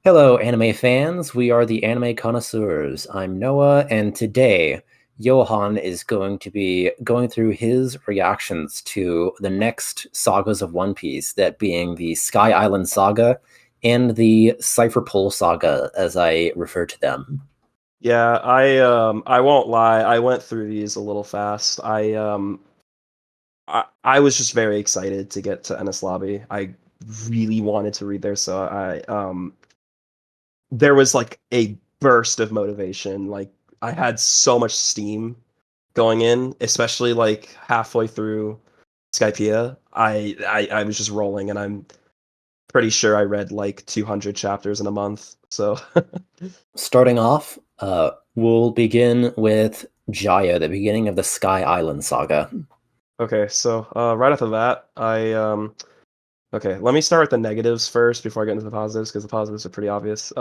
Hello, anime fans. We are the anime connoisseurs. I'm Noah, and today Johan is going to be going through his reactions to the next sagas of One Piece, that being the Sky Island Saga and the Cipher Pol Saga, as I refer to them. Yeah, I won't lie, I went through these a little fast. I was just very excited to get to Enies Lobby. I really wanted to read there, so I there was like a burst of motivation. Like I had so much steam going in, especially like halfway through Skypiea. I was just rolling and I'm pretty sure I read like 200 chapters in a month. So Starting off, we'll begin with Jaya, the beginning of the Sky Island Saga. okay, so right after that, okay, let me start with the negatives first before I get into the positives because the positives are pretty obvious.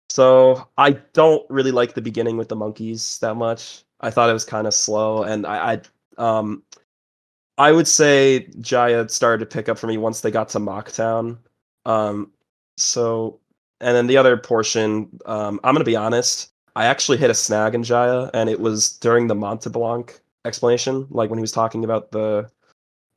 So I don't really like the beginning with the monkeys that much. I thought it was kind of slow, and I would say Jaya started to pick up for me once they got to Mocktown. Um, so and then the other portion, I'm gonna be honest, I actually hit a snag in Jaya, and it was during the Monteblanc explanation, like when he was talking about the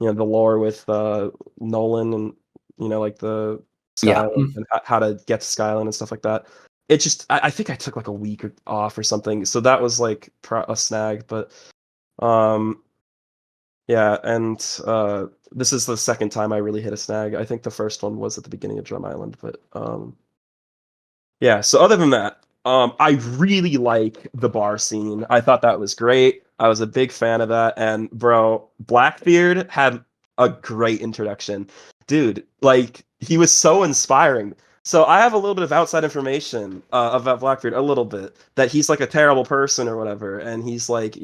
lore with Nolan and like the Yeah. Skyline and how to get to Skyline and stuff like that. It just I think I took like a week off or something, so that was like a snag. But um yeah, and this is the second time I really hit a snag. I think the first one was at the beginning of Drum Island, but yeah. So other than that, I really like the bar scene. I thought that was great. I was a big fan of that. And bro, Blackbeard had a great introduction. Dude, like he was so inspiring. So I have a little bit of outside information about Blackbeard, a little bit, that he's like a terrible person or whatever, and he's like,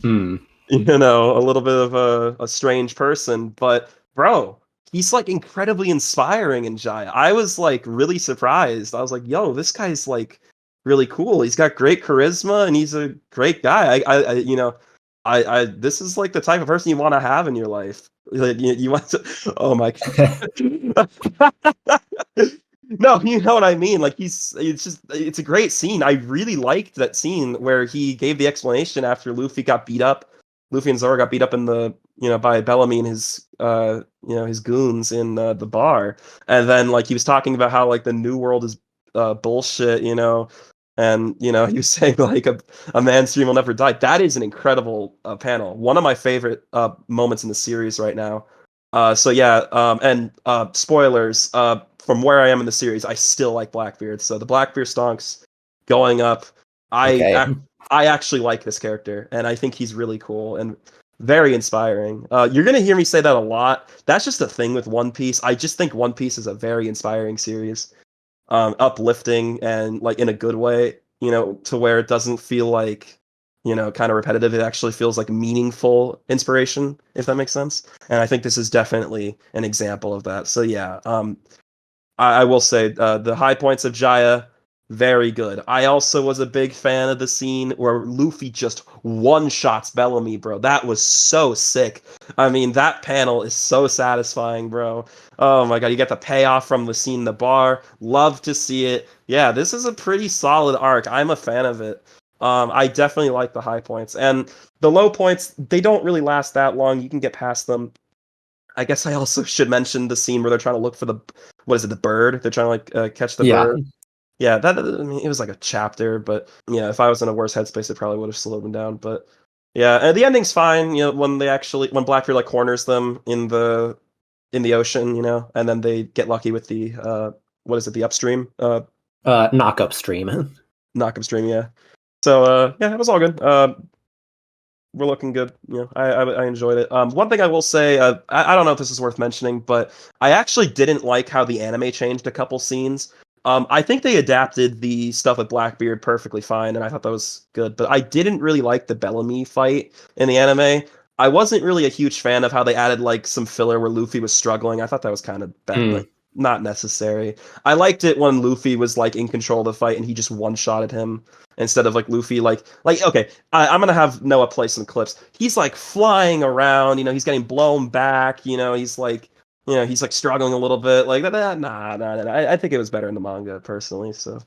Hmm. a little bit of a strange person. But bro, he's like incredibly inspiring in Jaya. I was like really surprised. I was like, yo, this guy's like really cool. He's got great charisma and he's a great guy. This is like the type of person you want to have in your life. Like, you want to, oh my God. No, you know what I mean. Like it's a great scene. I really liked that scene where he gave the explanation after Luffy got beat up. Luffy and Zoro got beat up in the by Bellamy and his his goons in the bar, and then like he was talking about how like the new world is bullshit, and he was saying like a man's dream will never die. That is an incredible panel. One of my favorite moments in the series right now. So yeah, and spoilers. From where I am in the series, I still like Blackbeard. So the Blackbeard stonks going up. I Okay. ac- I actually like this character, and I think he's really cool and very inspiring. You're gonna hear me say that a lot. That's just the thing with One Piece. I just think One Piece is a very inspiring series, uplifting and like in a good way. To where it doesn't feel like kind of repetitive. It actually feels like meaningful inspiration, if that makes sense. And I think this is definitely an example of that. So yeah, I will say the high points of Jaya, very good. I also was a big fan of the scene where Luffy just one shots Bellamy, bro. That was so sick. I mean, that panel is so satisfying, bro. Oh my god, you get the payoff from the scene in the bar. Love to see it. Yeah, this is a pretty solid arc. I'm a fan of it. I definitely like the high points. And the low points, they don't really last that long. You can get past them. I guess I also should mention the scene where they're trying to look for what is it, the bird? They're trying to like catch the Yeah. bird. Yeah, I mean, it was like a chapter, but yeah, if I was in a worse headspace, it probably would have slowed them down. But yeah, and the ending's fine. When Blackbeard like corners them in the ocean, and then they get lucky with the what is it, the upstream Knock upstream. knock upstream, yeah. So yeah, it was all good. We're looking good. I enjoyed it. One thing I will say, I don't know if this is worth mentioning, but I actually didn't like how the anime changed a couple scenes. I think they adapted the stuff with Blackbeard perfectly fine, and I thought that was good. But I didn't really like the Bellamy fight in the anime. I wasn't really a huge fan of how they added like some filler where Luffy was struggling. I thought that was kind of bad, Hmm. like not necessary. I liked it when Luffy was like in control of the fight and he just one shotted him instead of like Luffy like okay, I'm gonna have Noah play some clips. He's like flying around, he's getting blown back, he's like he's like struggling a little bit. Like nah. I think it was better in the manga personally. So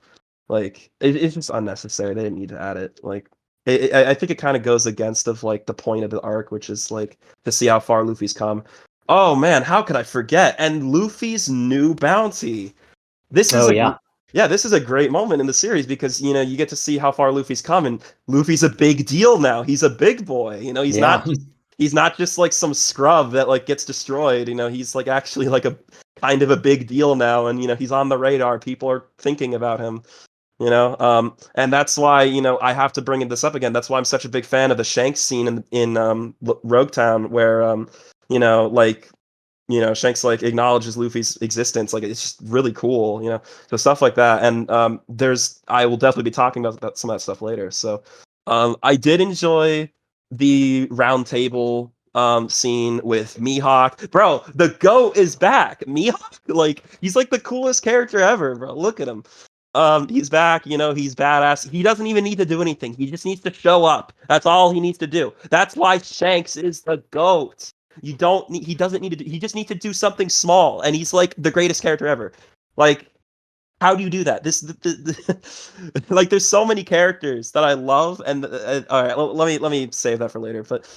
like it's just unnecessary. They didn't need to add it. Like I think it kind of goes against of like the point of the arc, which is like to see how far Luffy's come. Oh man, how could I forget? And Luffy's new bounty. This is Oh a yeah, yeah, this is a great moment in the series because you get to see how far Luffy's come, and Luffy's a big deal now. He's a big boy. yeah. He's not just like some scrub that like gets destroyed. He's like actually like a kind of a big deal now, and he's on the radar. People are thinking about him. And that's why I have to bring this up again. That's why I'm such a big fan of the Shanks scene in Rogue Town, where like Shanks like acknowledges Luffy's existence. Like it's just really cool, so stuff like that. And I will definitely be talking about some of that stuff later. So I did enjoy the round table scene with Mihawk. Bro, the GOAT is back. Mihawk, like he's like the coolest character ever, bro. Look at him. He's back, he's badass. He doesn't even need to do anything. He just needs to show up. That's all he needs to do. That's why Shanks is the GOAT. He doesn't need to he just needs to do something small, and he's like the greatest character ever. Like, how do you do that? Like there's so many characters that I love, and all right, let me save that for later. But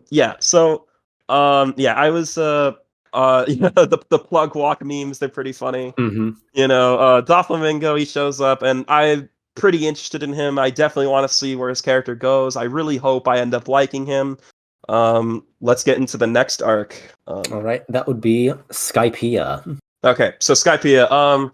yeah, so yeah, I was the plug walk memes, they're pretty funny. Hmm. Doflamingo, he shows up, and I'm pretty interested in him. I definitely want to see where his character goes. I really hope I end up liking him. Let's get into the next arc. All right, that would be Skypiea. Okay, so Skypiea.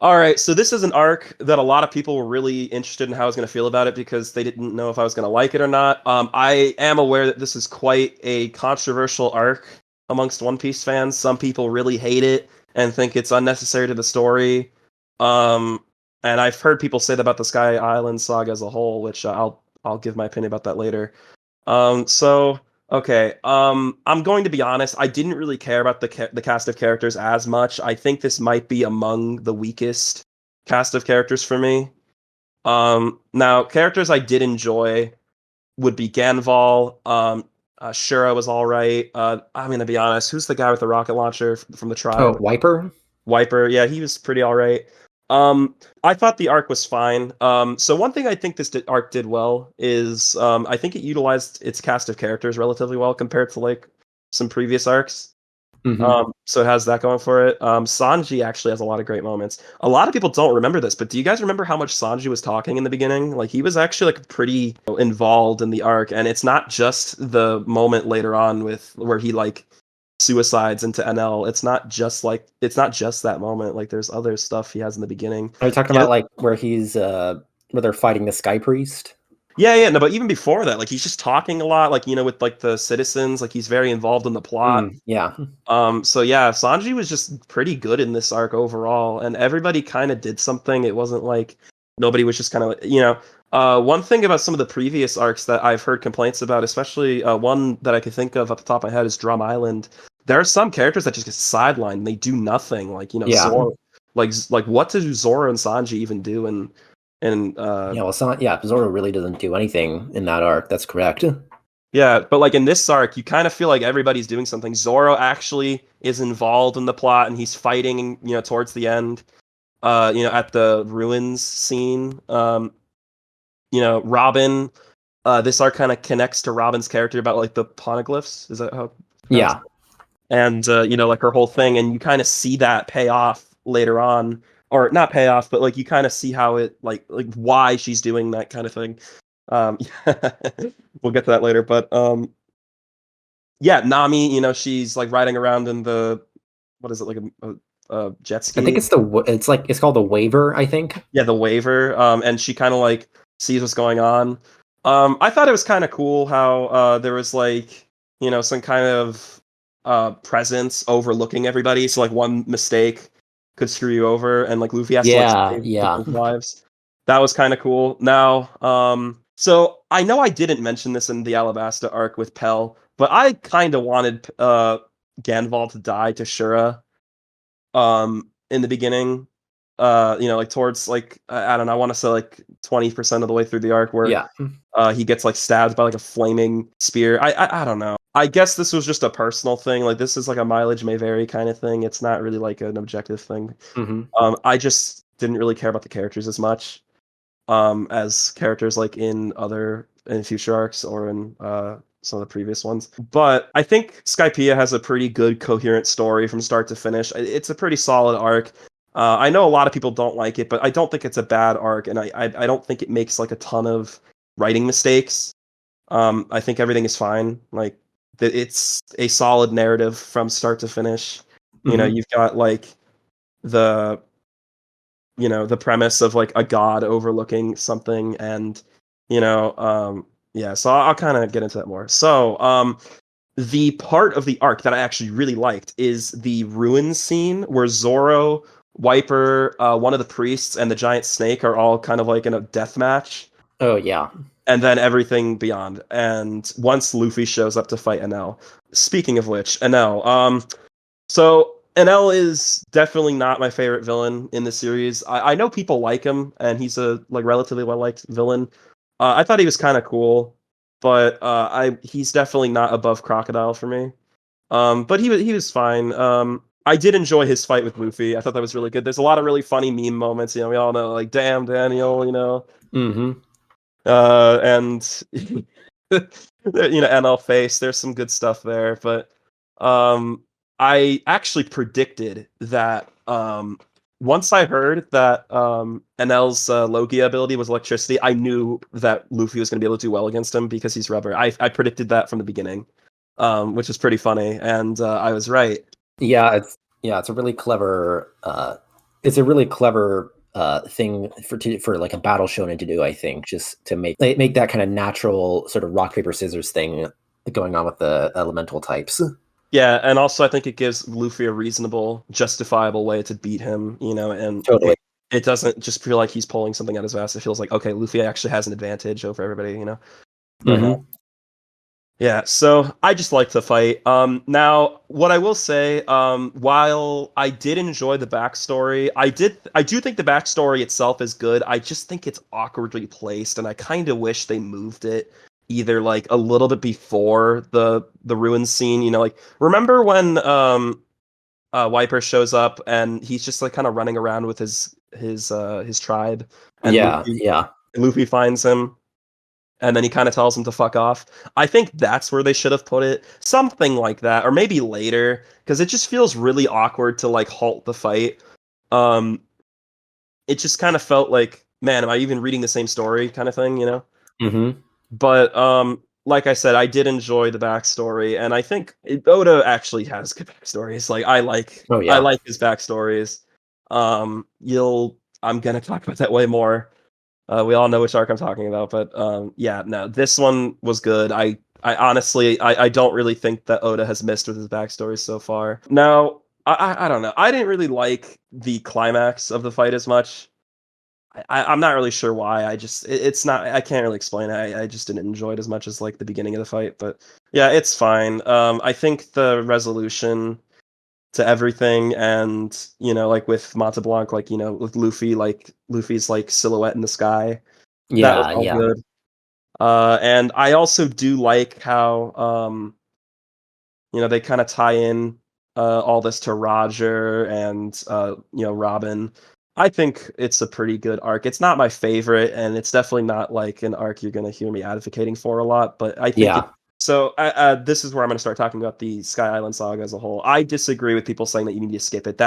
All right, so this is an arc that a lot of people were really interested in how I was going to feel about it because they didn't know if I was going to like it or not. I am aware that this is quite a controversial arc amongst One Piece fans. Some people really hate it and think it's unnecessary to the story. And I've heard people say that about the Sky Island Saga as a whole, which I'll give my opinion about that later. So okay, I'm going to be honest. I didn't really care about the cast of characters as much. I think this might be among the weakest cast of characters for me. Now characters I did enjoy would be Ganval. Shura was all right. I'm gonna be honest. Who's the guy with the rocket launcher from the Oh, tribe? Wiper. Wiper, yeah, he was pretty all right. I thought the arc was fine. So one thing I think this arc did well is I think it utilized its cast of characters relatively well compared to like some previous arcs. Hmm. So it has that going for it. Sanji actually has a lot of great moments. A lot of people don't remember this, but do you guys remember how much Sanji was talking in the beginning? Like he was actually like pretty involved in the arc, and it's not just the moment later on with where he like suicides into NL. It's not just that moment. Like there's other stuff he has in the beginning. Are you talking Yeah, about like where they're fighting the Sky Priest? yeah. No, but even before that, like he's just talking a lot, like with like the citizens. Like he's very involved in the plot. Yeah. So yeah, Sanji was just pretty good in this arc overall, and everybody kind of did something. It wasn't like nobody was just kind of one thing about some of the previous arcs that I've heard complaints about, especially one that I could think of at the top of my head is Drum Island. There are some characters that just get sidelined. They do nothing. Like Yeah. Zoro, like what do Zoro and Sanji even do? And Yeah. Well, Zoro really doesn't do anything in that arc. That's correct. yeah, but like in this arc, you kind of feel like everybody's doing something. Zoro actually is involved in the plot, and he's fighting, towards the end. At the ruins scene. Robin. This arc kind of connects to Robin's character about like the poneglyphs. Is that how it's pronounced? Yeah. And like her whole thing, and you kind of see that pay off later on, or not pay off, but like you kind of see how it like why she's doing that kind of thing. Um, we'll get to that later, but yeah, Nami, she's like riding around in the what is it like a jet I think ski? it's called the Waiver, I think. Yeah, the waiver. And she kind of like sees what's going on. I thought it was kind of cool how there was like some kind of presence overlooking everybody. So like one mistake could screw you over, and like Luffy has to like Yeah, save yeah. people's lives. That was kind of cool. Now, so I know I didn't mention this in the Alabasta arc with Pell, but I kind of wanted Ganval to die to Shura in the beginning. like towards like I don't know, I want to say like 20% of the way through the arc where Yeah. he gets like stabbed by like a flaming spear. I don't know. I guess this was just a personal thing. Like this is like a mileage may vary kind of thing. It's not really like an objective thing. Hmm. I just didn't really care about the characters as much as characters like in future arcs or in some of the previous ones. But I think Skypiea has a pretty good coherent story from start to finish. It's a pretty solid arc. I know a lot of people don't like it, but I don't think it's a bad arc, and I don't think it makes like a ton of writing mistakes. I think everything is fine. Like it's a solid narrative from start to finish. You know, Hmm. you've got like the the premise of like a god overlooking something, and yeah. So I'll kind of get into that more. So the part of the arc that I actually really liked is the ruins scene where Zoro, Wiper, one of the priests, and the giant snake are all kind of like in a death match, Oh yeah. and then everything beyond. And once Luffy shows up to fight Enel. Speaking of which, Enel, so Enel is definitely not my favorite villain in the series. I know people like him, and he's a like relatively well liked villain. I thought he was kind of cool, but he's definitely not above Crocodile for me. But he was fine. I did enjoy his fight with Luffy. I thought that was really good. There's a lot of really funny meme moments. You know, we all know like, "Damn Daniel," Hmm. and NL face. There's some good stuff there, but I actually predicted that once I heard that NL's Logia ability was electricity, I knew that Luffy was going to be able to do well against him because he's rubber. I predicted that from the beginning, which is pretty funny, and I was right. It's a really clever thing for like a battle shonen to do, I think, just to make that kind of natural sort of rock paper scissors thing going on with the elemental types. Yeah, and also I think it gives Luffy a reasonable, justifiable way to beat him, and Totally. it doesn't just feel like he's pulling something out of his ass. It feels like, okay, Luffy actually has an advantage over everybody, But Hmm. yeah, so I just like to fight. Now what I will say, while I did enjoy the backstory, I do think the backstory itself is good. I just think it's awkwardly placed, and I kind of wish they moved it either like a little bit before the ruins scene. Like remember when Wiper shows up and he's just like kind of running around with his tribe, and Yeah, yeah. Luffy finds him, and then he kind of tells him to fuck off. I think that's where they should have put it, something like that, or maybe later, because it just feels really awkward to like halt the fight. Um, it just kind of felt like, man, am I even reading the same story, kind of thing. Hmm. But like I said, I did enjoy the backstory, and I think Oda actually has good backstories. Like Oh I yeah. like his backstories. I'm gonna talk about that way more. We all know which arc I'm talking about, but yeah, no, this one was good. I honestly, I don't really think that Oda has missed with his backstory so far. Now, I don't know. I didn't really like the climax of the fight as much. I'm not really sure why. It's not. I can't really explain it. I just didn't enjoy it as much as like the beginning of the fight. But yeah, it's fine. I think the resolution to everything, and like with Monte like with Luffy, like Luffy's like silhouette in the sky, that was Yeah, all yeah. good. And I also do like how they kind of tie in all this to Roger and Robin. I think it's a pretty good arc. It's not my favorite, and it's definitely not like an arc you're going to hear me advocating for a lot, but I think it. Yeah, So this is where I'm going to start talking about the Sky Island Saga as a whole. I disagree with people saying that you need to skip it.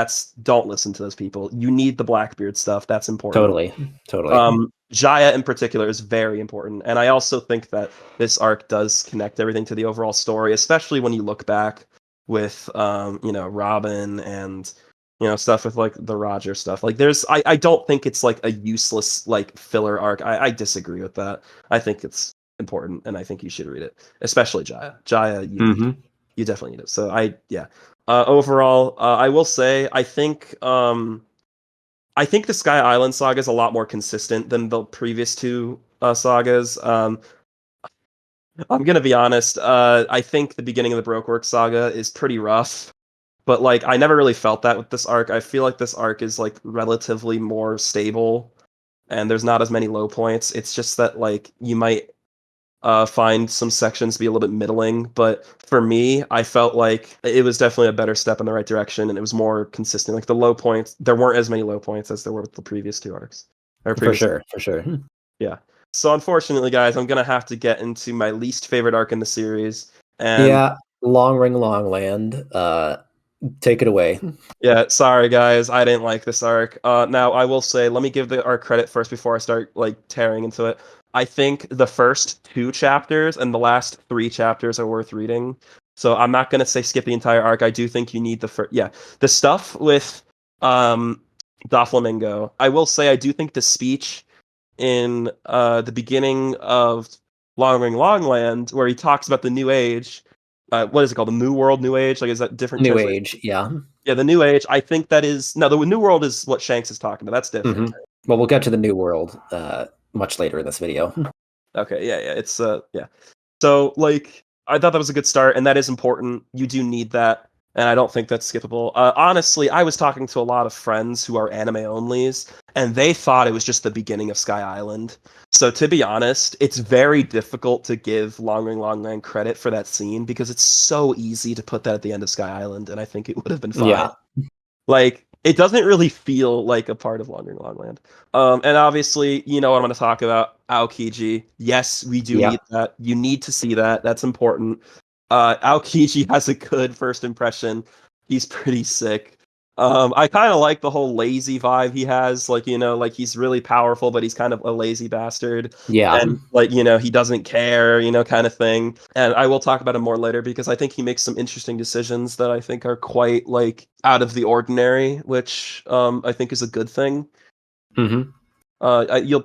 Don't listen to those people. You need the Blackbeard stuff. That's important. totally. Totally. Jaya in particular is very important, and I also think that this arc does connect everything to the overall story, especially when you look back with Robin and stuff with like the Roger stuff. Like I don't think it's like a useless like filler arc. I disagree with that. I think it's important, and I think you should read it, especially Jaya. Jaya, Hmm. you definitely need it. So yeah. Overall, I will say I think the Sky Island Saga is a lot more consistent than the previous two sagas. I'm gonna be honest. I think the beginning of the Brokework Saga is pretty rough. But like I never really felt that with this arc. I feel like this arc is like relatively more stable and there's not as many low points. It's just that like you might find some sections to be a little bit middling, but for me, I felt like it was definitely a better step in the right direction, and it was more consistent. Like the low points, there weren't as many low points as there were with the previous two arcs. Or For previous, sure, for sure. yeah. So unfortunately, guys, I'm gonna have to get into my least favorite arc in the series, and Yeah, Long Ring Long Land. Take it away. yeah, sorry guys, I didn't like this arc. Now I will say, let me give the arc credit first before I start like tearing into it. I think the first 2 chapters and the last 3 chapters are worth reading. So I'm not gonna say skip the entire arc. I do think you need the first. Yeah, the stuff with Doflamingo. I will say I do think the speech in the beginning of Long Ring Long Land, where he talks about the New Age. What is it called? The New World, New Age? Like, is that different New translation? Age, yeah. Yeah, the New Age. I think that is no. The New World is what Shanks is talking about. That's different. Well, we'll get to the New World much later in this video. Okay, yeah. It's yeah. So like, I thought that was a good start, and that is important. You do need that, and I don't think that's skippable. Honestly, I was talking to a lot of friends who are anime onlys, and they thought it was just the beginning of Sky Island. So to be honest, it's very difficult to give Long Ring Long Land credit for that scene because it's so easy to put that at the end of Sky Island, and I think it would have been fine. Yeah. Like it doesn't really feel like a part of Long Ring Long Land. And obviously, you know what I'm going to talk about. Aokiji. Yes, we do Yeah. need that. You need to see that. That's important. Aokiji has a good first impression. He's pretty sick. I kind of like the whole lazy vibe he has. Like, you know, like he's really powerful, but he's kind of a lazy bastard. Yeah. And like, you know, he doesn't care, you know, kind of thing. And I will talk about him more later because I think he makes some interesting decisions that I think are quite like out of the ordinary, which I think is a good thing. Mm-hmm.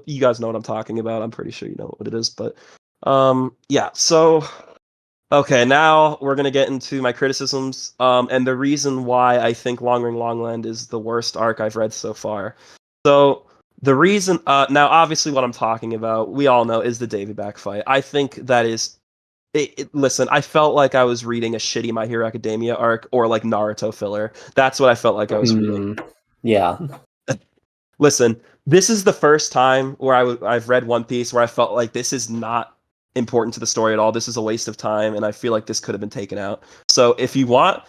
You guys know what I'm talking about. I'm pretty sure you know what it is, but yeah. So okay, now we're gonna get into my criticisms, and the reason why I think Long Ring Long Land is the worst arc I've read so far. So the reason, now obviously what I'm talking about, we all know, is the Davy Back fight. I think that is. Listen, I felt like I was reading a shitty My Hero Academia arc or like Naruto filler. That's what I felt like I was reading. Yeah. Listen, this is the first time where I've read One Piece where I felt like this is not important to the story at all. This is a waste of time, and I feel like this could have been taken out. So if you want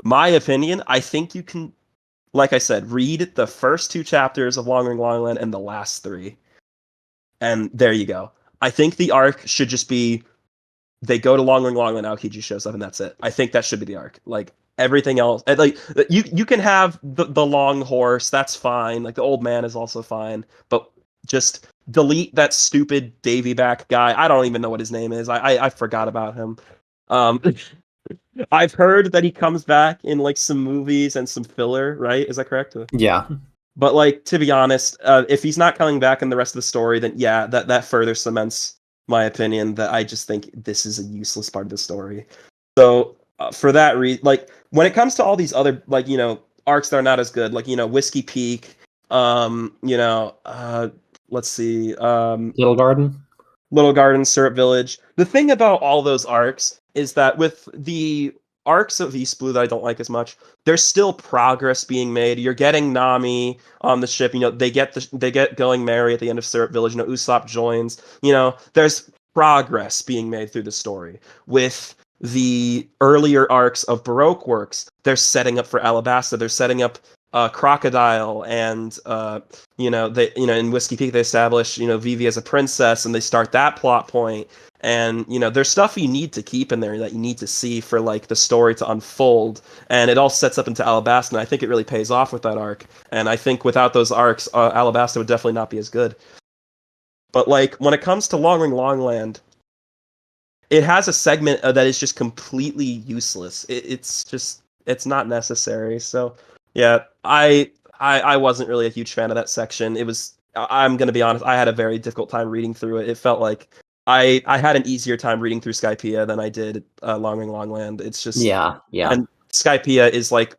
my opinion, I think you can, like I said, read the first 2 chapters of Long Ring Long Land and the last 3. And there you go. I think the arc should just be they go to Long Ring Long Land, Aokiji shows up, and that's it. I think that should be the arc. Like everything else, like you can have the long horse, that's fine. Like the old man is also fine, but just delete that stupid Davy Back guy. I don't even know what his name is. I forgot about him. Um, I've heard that he comes back in like some movies and some filler. Right? Is that correct? Yeah. But like to be honest, if he's not coming back in the rest of the story, then yeah, that further cements my opinion that I just think this is a useless part of the story. So for that reason, like when it comes to all these other like you know arcs that are not as good, like you know Whiskey Peak, you know, let's see, Little Garden. Little Garden, Syrup Village. The thing about all those arcs is that with the arcs of East Blue that I don't like as much, there's still progress being made. You're getting Nami on the ship. You know, they get going merry at the end of Syrup Village. You know, Usopp joins. You know, there's progress being made through the story. With the earlier arcs of Baroque works, they're setting up for Alabasta. They're setting up Crocodile, and you know they you know in Whiskey Peak they establish you know Vivi as a princess, and they start that plot point. And you know there's stuff you need to keep in there that you need to see for like the story to unfold, and it all sets up into Alabasta, and I think it really pays off with that arc. And I think without those arcs, Alabasta would definitely not be as good. But like when it comes to Long Ring Long Land, it has a segment that is just completely useless. It's not necessary. So yeah, I wasn't really a huge fan of that section. It was I'm gonna be honest, I had a very difficult time reading through it. It felt like I had an easier time reading through Skypiea than I did Long Ring Long Land. It's just Yeah. Yeah. and Skypiea is like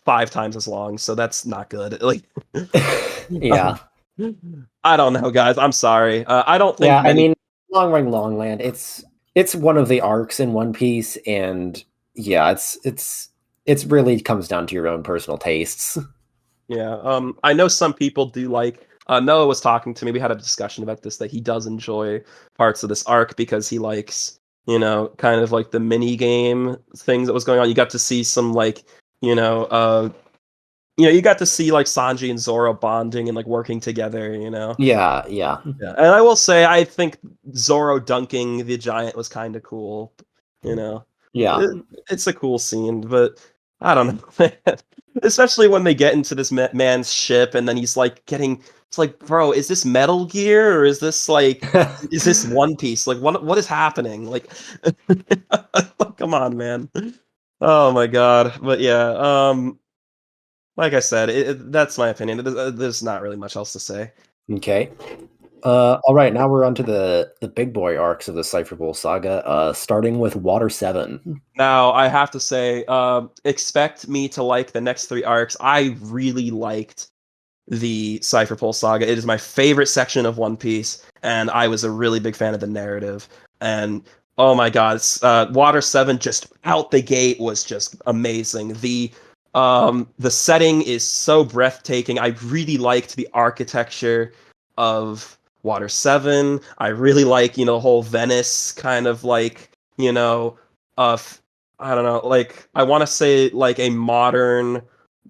5 times as long, so that's not good. Like Yeah. I don't know, guys. I'm sorry. I don't think Yeah. I many. mean, Long Ring Long Land. It's one of the arcs in One Piece, and yeah, It really comes down to your own personal tastes. Yeah, I know some people do like. Noah was talking to me. We had a discussion about this that he does enjoy parts of this arc because he likes, kind of like the mini game things that was going on. You got to see some like, you know, uh, you got to see like Sanji and Zoro bonding and like working together. Yeah, yeah. Yeah, and I will say I think Zoro dunking the giant was kind of cool. You know, Yeah. it's a cool scene, but I don't know, man. Especially when they get into this man's ship, and then he's like getting. It's like, bro, is this Metal Gear or is this like, is this One Piece? Like, what is happening? Like, come on, man. Oh my god. But yeah, like I said, that's my opinion. There's not really much else to say. Okay. All right, now we're on to the big boy arcs of the Cipher Pol Saga, starting with Water 7. Now, I have to say, expect me to like the next three arcs. I really liked the Cipher Pol Saga. It is my favorite section of One Piece, and I was a really big fan of the narrative. And oh my god, Water 7 just out the gate was just amazing. The setting is so breathtaking. I really liked the architecture of Water 7. I really like, the whole Venice kind of like, of I don't know, like I want to say like a modern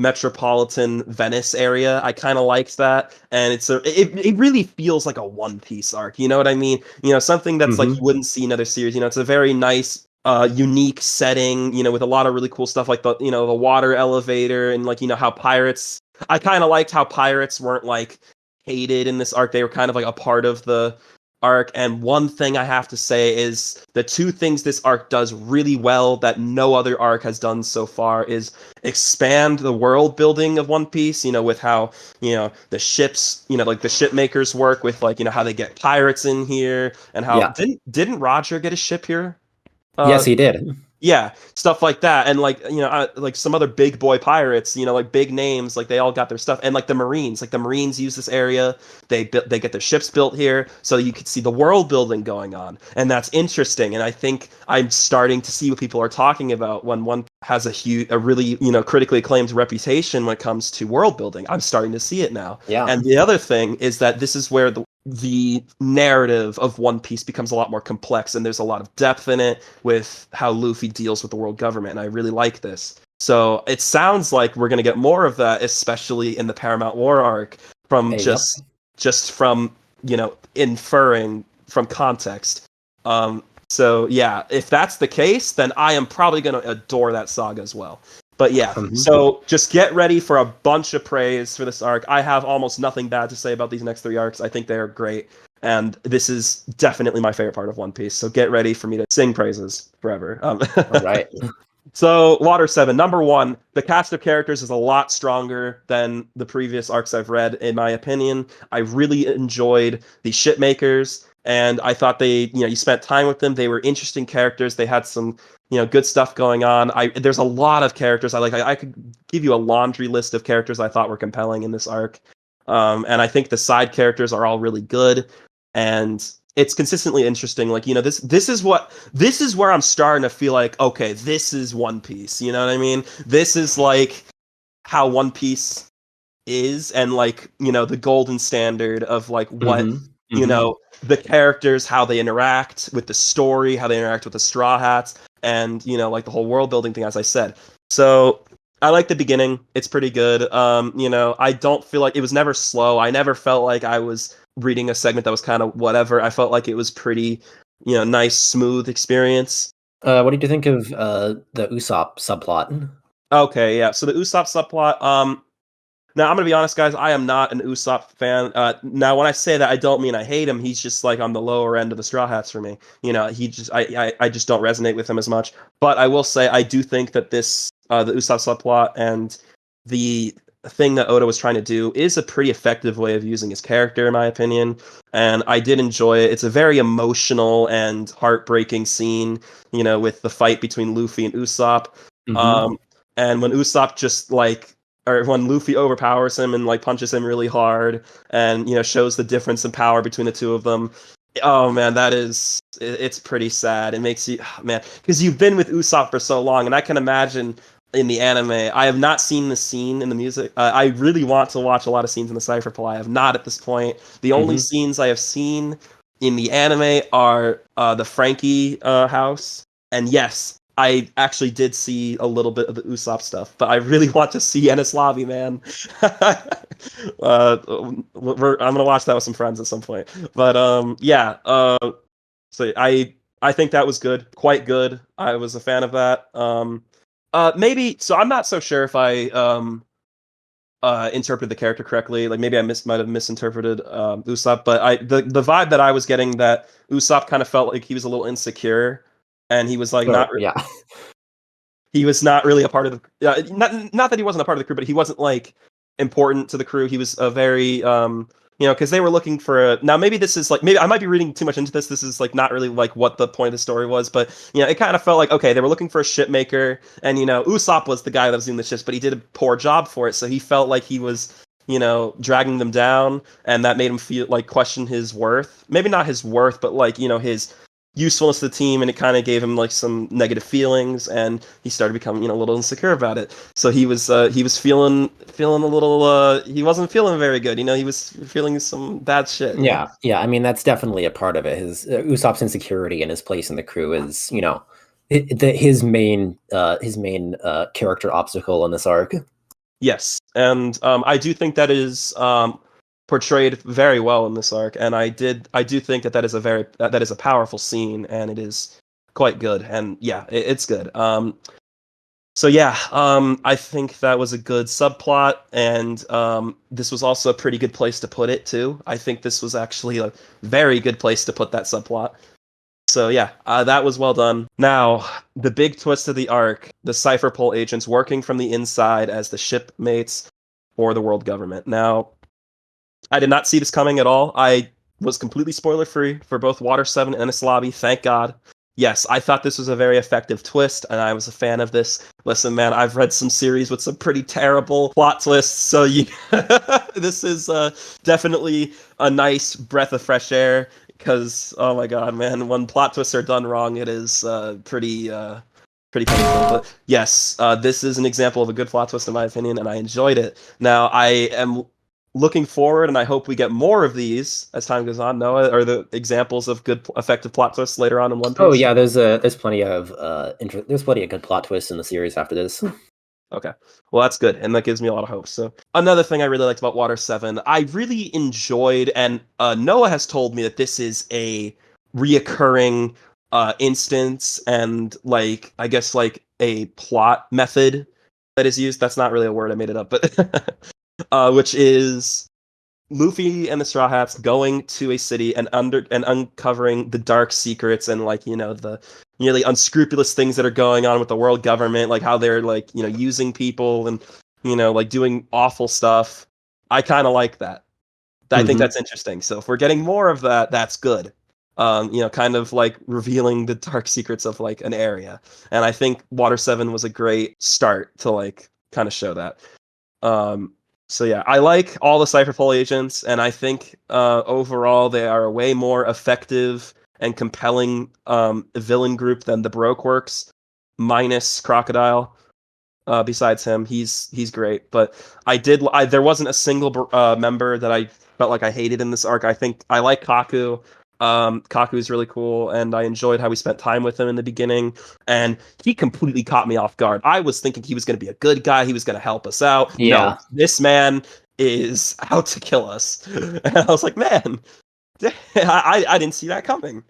metropolitan Venice area. I kind of liked that, and it really feels like a One Piece arc. You know what I mean? Something that's like you wouldn't see in other series. It's a very nice, unique setting. With a lot of really cool stuff like the water elevator and like how pirates. I kind of liked how pirates weren't like hated in this arc. They were kind of like a part of the arc. And one thing I have to say is the two things this arc does really well that no other arc has done so far is expand the world building of One Piece, with how, the ships, like the ship makers work with like, how they get pirates in here and how Yeah. didn't Roger get a ship here? Yes, he did. Yeah, stuff like that, and like like some other big boy pirates, like big names, like they all got their stuff, and like the Marines use this area. They get their ships built here, so you could see the world building going on, and that's interesting. And I think I'm starting to see what people are talking about when one has a really critically acclaimed reputation when it comes to world building. I'm starting to see it now. Yeah. And the other thing is that this is where the narrative of One Piece becomes a lot more complex, and there's a lot of depth in it with how Luffy deals with the world government, and I really like this. So it sounds like we're going to get more of that, especially in the Paramount War arc, from Yep. just from inferring from context. So yeah, if that's the case, then I am probably going to adore that saga as well. But yeah, so just get ready for a bunch of praise for this arc. I have almost nothing bad to say about these next three arcs. I think they are great. And this is definitely my favorite part of One Piece. So get ready for me to sing praises forever. All right. So Water 7, number one, the cast of characters is a lot stronger than the previous arcs I've read, in my opinion. I really enjoyed the shipmakers, and I thought you spent time with them. They were interesting characters. They had some good stuff going on. There's a lot of characters I like. I could give you a laundry list of characters I thought were compelling in this arc. And I think the side characters are all really good, and it's consistently interesting. Like, this is where I'm starting to feel like, okay, this is One Piece. You know what I mean? This is like how One Piece is, and like, the golden standard of like what, the characters, how they interact with the story, how they interact with the Straw Hats, and like the whole world building thing, as I said. So I like the beginning. It's pretty good. I don't feel like it was never slow. I never felt like I was reading a segment that was kind of whatever. I felt like it was pretty, nice, smooth experience. What did you think of the Usopp subplot? Okay, yeah. So the Usopp subplot. Now I'm gonna be honest, guys. I am not an Usopp fan. Now, when I say that, I don't mean I hate him. He's just like on the lower end of the Straw Hats for me. I just don't resonate with him as much. But I will say I do think that this the Usopp subplot and the thing that Oda was trying to do is a pretty effective way of using his character, in my opinion. And I did enjoy it. It's a very emotional and heartbreaking scene, with the fight between Luffy and Usopp. And when Usopp just like, or when Luffy overpowers him and like punches him really hard, and shows the difference in power between the two of them. Oh man, it's pretty sad. It makes you, man, because you've been with Usopp for so long, and I can imagine in the anime. I have not seen the scene in the music. I really want to watch a lot of scenes in the Cipher Pol. I have not at this point. The only Hmm. scenes I have seen in the anime are the Frankie house, and yes, I actually did see a little bit of the Usopp stuff, but I really want to see Enies Lobby, man. I'm gonna watch that with some friends at some point. But yeah. So I think that was good, quite good. I was a fan of that. Maybe so. I'm not so sure if I interpreted the character correctly. Like maybe I might have misinterpreted Usopp, but the vibe that I was getting that Usopp kind of felt like he was a little insecure, and he was like Sure. Yeah. he was not really a part of the not that he wasn't a part of the crew, but he wasn't like important to the crew. He was a very because they were looking for a now maybe this is like maybe I might be reading too much into this. This is like not really like what the point of the story was, but it kind of felt like okay, they were looking for a ship maker, and Usopp was the guy that was doing the ships, but he did a poor job for it, so he felt like he was dragging them down, and that made him feel like question his worth. Maybe not his worth, but like his usefulness to the team, and it kind of gave him like some negative feelings, and he started becoming a little insecure about it. So he was feeling a little he wasn't feeling very good. He was feeling some bad shit. Yeah, yeah. I mean, that's definitely a part of it. His Usopp's insecurity and his place in the crew is, his main character obstacle in this arc. Yes, and I do think that is portrayed very well in this arc, and I do think that that is a powerful scene, and it is quite good, and yeah, it's good. So yeah, I think that was a good subplot, and this was also a pretty good place to put it too. I think this was actually a very good place to put that subplot. So yeah, that was well done. Now, the big twist of the arc: the Cipher Pol agents working from the inside as the shipmates for the world government. Now, I did not see this coming at all. I was completely spoiler free for both Water 7 and Enies Lobby, thank God. Yes, I thought this was a very effective twist, and I was a fan of this. Listen, man, I've read some series with some pretty terrible plot twists, so this is definitely a nice breath of fresh air. Because oh my God, man, when plot twists are done wrong, it is pretty painful. But yes, this is an example of a good plot twist in my opinion, and I enjoyed it. Now I am looking forward, and I hope we get more of these as time goes on. Noah, are the examples of good, effective plot twists later on in One Oh Piece? yeah, there's plenty of there's plenty of good plot twists in the series after this. Okay, well that's good, and that gives me a lot of hope. So another thing I really liked about Water 7, I really enjoyed, and Noah has told me that this is a reoccurring instance, and like I guess like a plot method that is used. That's not really a word, I made it up, but which is Luffy and the Straw Hats going to a city and uncovering the dark secrets, and like the nearly unscrupulous things that are going on with the world government, like how they're like using people, and like doing awful stuff. I kind of like that. I think Hmm. that's interesting. So if we're getting more of that, that's good. Kind of like revealing the dark secrets of like an area, and I think Water 7 was a great start to like kind of show that. Um, so yeah, I like all the Cipher Pol agents, and I think overall they are a way more effective and compelling villain group than the Baroque works, minus Crocodile. Besides him, he's great. But there wasn't a single member that I felt like I hated in this arc. I think I like Kaku. Kaku's really cool, and I enjoyed how we spent time with him in the beginning. And he completely caught me off guard. I was thinking he was going to be a good guy. He was going to help us out. No, Yeah. this man is out to kill us. And I was like, man, I didn't see that coming.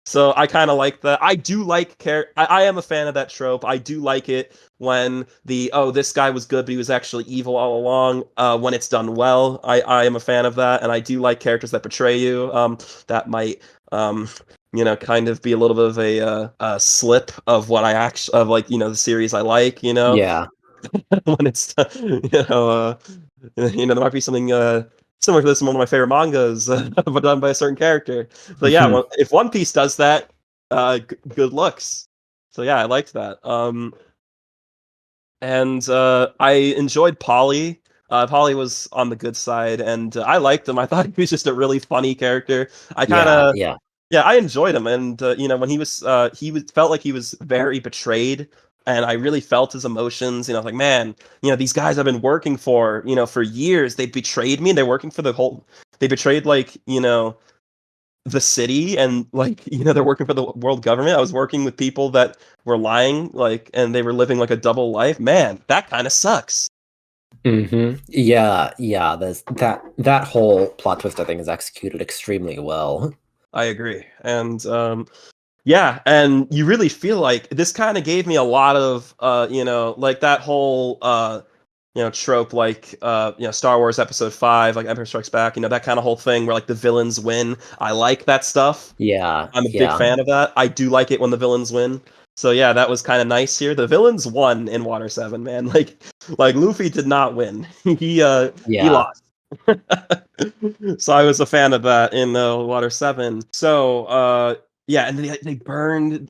So I kind of like that. I do like I am a fan of that trope. I do like it when this guy was good but he was actually evil all along. When it's done well, I am a fan of that, and I do like characters that betray you. That might kind of be a little bit of a slip of what I actually of like the series I like. Yeah. When it's there might be something similar to this in one of my favorite mangas, but done by a certain character. So yeah, Hmm. well, if One Piece does that, good looks. So yeah, I liked that. And I enjoyed Polly. Polly was on the good side, and I liked him. I thought he was just a really funny character. I kind Yeah. of Yeah. yeah, I enjoyed him, and when he was felt like he was very betrayed and I really felt his emotions. Like, man, these guys I've been working for, for years. They betrayed me. And they're working for the whole. They betrayed like the city, and like they're working for the world government. I was working with people that were lying, like, and they were living like a double life. Man, that kind of sucks. Yeah, yeah. That whole plot twist I think is executed extremely well. I agree, and yeah, and you really feel like this kind of gave me a lot of like that whole trope, like Star Wars Episode 5, like Empire Strikes Back, that kind of whole thing where like the villains win. I like that stuff. Yeah, I'm a big yeah, fan of that. I do like it when the villains win. So yeah, that was kind of nice here. The villains won in Water 7, man. Like Luffy did not win. He yeah, lost. So I was a fan of that in Water 7. So yeah, and they burned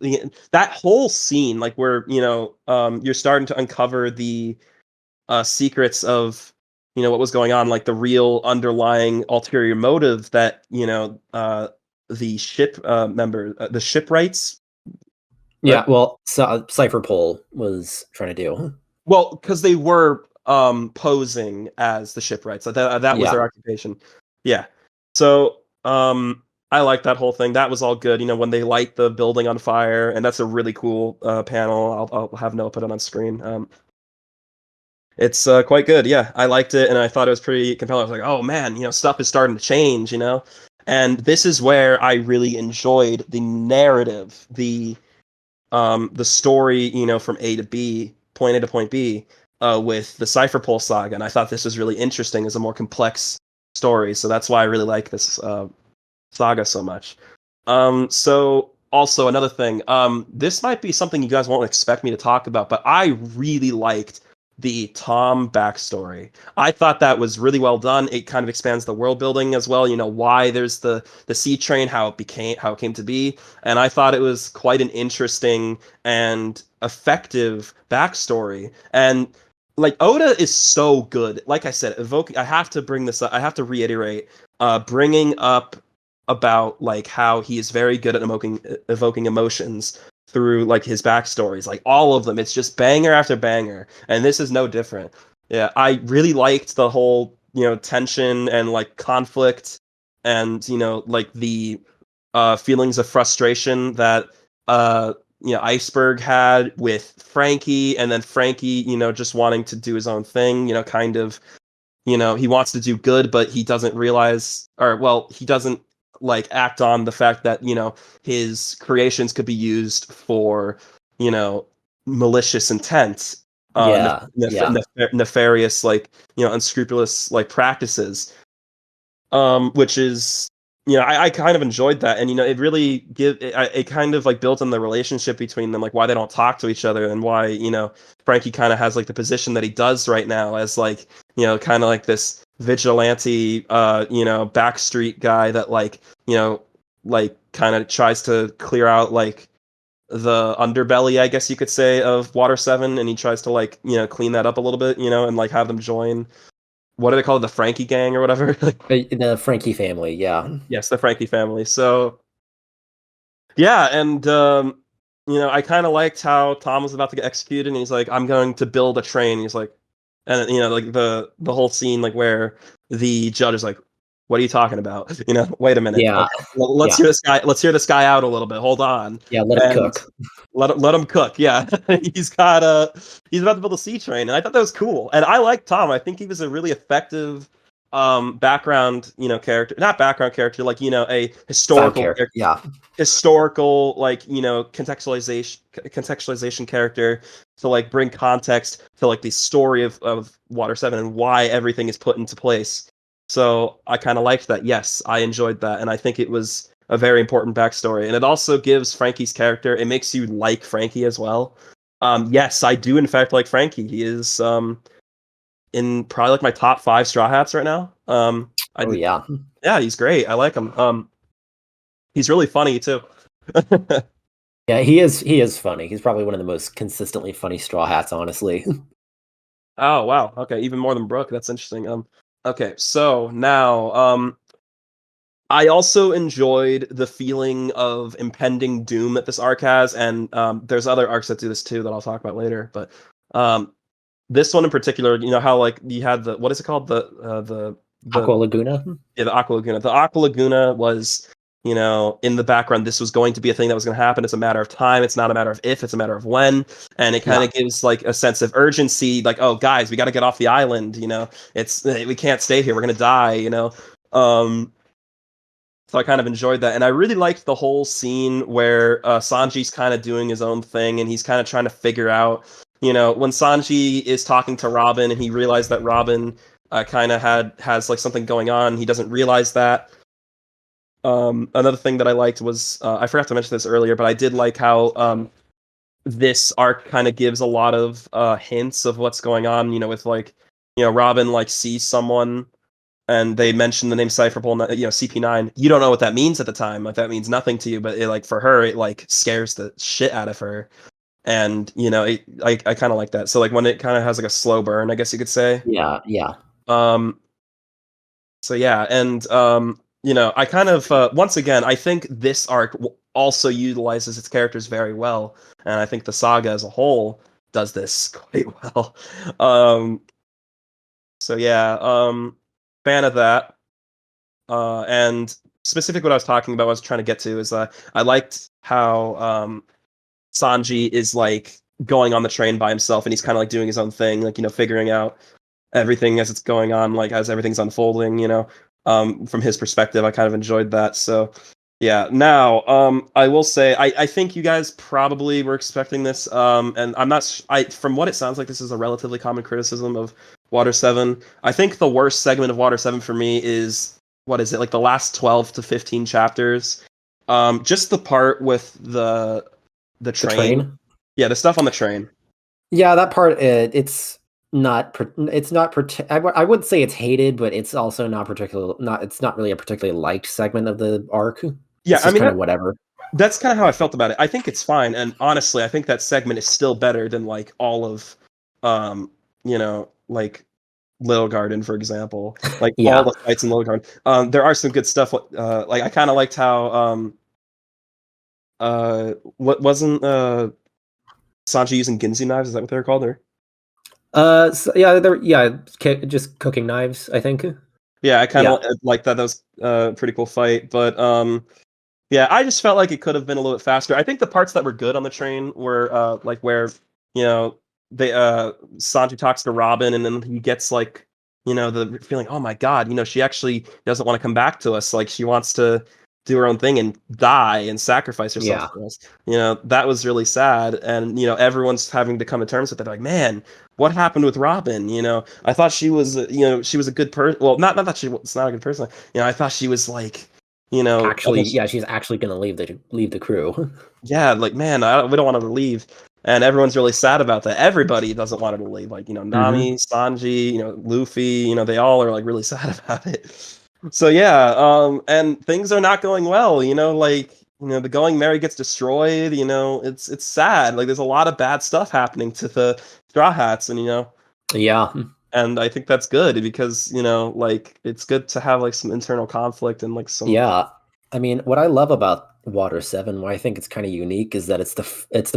that whole scene, like where you're starting to uncover the secrets of what was going on, like the real underlying ulterior motive that the ship member, the shipwrights, yeah. right? Well, Cipher Pol was trying to do. Well, because they were posing as the shipwrights. That was Yeah, their occupation. Yeah. So I like that whole thing. That was all good. When they light the building on fire, and that's a really cool panel. I'll have Noah put it on screen. It's quite good. Yeah, I liked it, and I thought it was pretty compelling. I was like, oh man, stuff is starting to change. And this is where I really enjoyed the narrative, the story, from A to B, point A to point B, with the Cipher Pol Saga, and I thought this was really interesting as a more complex story. So that's why I really like this saga so much. So also another thing, this might be something you guys won't expect me to talk about, but I really liked the Tom backstory. I thought that was really well done. It kind of expands the world building as well. Why there's the sea train, how it came to be, and I thought it was quite an interesting and effective backstory. And like Oda is so good. Like I said, I have to bring this up. I have to reiterate, bringing up about like how he is very good at evoking emotions through like his backstories, like all of them. It's just banger after banger, and this is no different. Yeah, I really liked the whole tension and like conflict, and like the feelings of frustration that Iceberg had with Frankie, and then Frankie just wanting to do his own thing, kind of he wants to do good, but he doesn't realize, or well, he doesn't like act on the fact that his creations could be used for malicious intent, yeah, yeah, nefarious, like unscrupulous like practices, which is I kind of enjoyed that, and it really it kind of like built on the relationship between them, like why they don't talk to each other, and why Frankie kind of has like the position that he does right now as like kind of like this vigilante backstreet guy that like kind of tries to clear out like the underbelly, I guess you could say, of Water 7, and he tries to like clean that up a little bit, and like have them join, what do they call it, the Frankie gang or whatever. the Frankie family. Yeah, Yes, the Frankie family. So yeah, and I kind of liked how Tom was about to get executed, and he's like, "I'm going to build a train." He's like, and like the whole scene, like where the judge is like, "What are you talking about?" Wait a minute. yeah, Okay, let's yeah, hear this guy. Let's hear this guy out a little bit. Hold on, yeah. Let him and cook. let him cook. Yeah, he's about to build a sea train, and I thought that was cool. And I like Tom. I think he was a really effective background character, not background character, like a Side historical character. character, Yeah, like contextualization character, to like bring context to like the story of Water 7 and why everything is put into place. So I kind of liked that. Yes, I enjoyed that, and I think it was a very important backstory, and it also gives Frankie's character, it makes you like Frankie as well. Yes, I do in fact like Frankie. He is in probably like my top 5 Straw Hats right now. oh yeah, Yeah, he's great. I like him. He's really funny too. yeah. He is funny. He's probably one of the most consistently funny Straw Hats, honestly. Oh wow. Okay, even more than Brooke. That's interesting. Okay, so now I also enjoyed the feeling of impending doom that this arc has, and there's other arcs that do this too that I'll talk about later. But um, this one in particular, you know how like you had the what is it called the Aqua Laguna. yeah, the Aqua Laguna. The Aqua Laguna was, you know, in the background. This was going to be a thing that was going to happen. It's a matter of time. It's not a matter of if. It's a matter of when. And it kind Yeah. of gives like a sense of urgency. Like, oh, guys, we got to get off the island. You know, we can't stay here. We're gonna die. You know. Um, so I kind of enjoyed that, and I really liked the whole scene where Sanji's kind of doing his own thing, and he's kind of trying to figure out, you know, when Sanji is talking to Robin, and he realized that Robin kind of has like something going on. He doesn't realize that. Another thing that I liked was I forgot to mention this earlier, but I did like how this arc kind of gives a lot of hints of what's going on. You know, with like, you know, Robin like sees someone and they mention the name Cipher Pol, you know, CP9. You don't know what that means at the time. Like that means nothing to you, but it, like for her, it like scares the shit out of her. And you know, I kind of like that. So like when it kind of has like a slow burn, I guess you could say. Yeah. Yeah. Um, so yeah, and you know, I kind of once again, I think this arc also utilizes its characters very well, and I think the saga as a whole does this quite well. Um, so yeah, fan of that. And specifically, what I was talking about, what I was trying to get to is I liked how Sanji is like going on the train by himself, and he's kind of like doing his own thing, like you know, figuring out everything as it's going on, like as everything's unfolding. You know, from his perspective, I kind of enjoyed that. So yeah. Now, I will say, I think you guys probably were expecting this, and I'm not. I from what it sounds like, this is a relatively common criticism of Water 7. I think the worst segment of Water 7 for me is what is it like the last 12 to 15 chapters, just the part with the The train. train. Yeah, the stuff on the train. Yeah, that part. It's not. It's not. I wouldn't say it's hated, but it's also not particular. Not. It's not really a particularly liked segment of the arc. Yeah, It's I just mean kind of whatever. that's kind of how I felt about it. I think it's fine, and honestly, I think that segment is still better than like all of, um, you know, like Little Garden, for example. Like all Yeah. the fights in Little Garden. There are some good stuff. Like I kind of liked how what wasn't Sanji using Ginzu knives? Is that what they're called? Or So, yeah. Yeah. Just cooking knives. I think. yeah, I kind Yeah. of like that. That was a pretty cool fight, but yeah, I just felt like it could have been a little bit faster. I think the parts that were good on the train were like where, you know, they Sanji talks to Robin and then he gets like, you know, the feeling, oh my God, you know, she actually doesn't want to come back to us. Like she wants to do her own thing and die and sacrifice herself Yeah. for us. You know, that was really sad. And, you know, everyone's having to come to terms with it. Like, man, what happened with Robin? You know, I thought she was, you know, she was a good person. Well, not that she was not a good person. You know, I thought she was like, you know, Actually, yeah. She's actually gonna leave the crew. yeah, like man, we don't want her to leave, and everyone's really sad about that. Everybody doesn't want her to leave, like you know, Hmm. Nami, Sanji, you know, Luffy, you know, they all are like really sad about it. So yeah, and things are not going well. You know, like you know, the Going Merry gets destroyed. You know, it's sad. Like there's a lot of bad stuff happening to the Straw Hats, and you know, Yeah. and I think that's good because you know, like it's good to have like some internal conflict and like some Yeah. I mean, what I love about Water 7, why I think it's kind of unique, is that it's the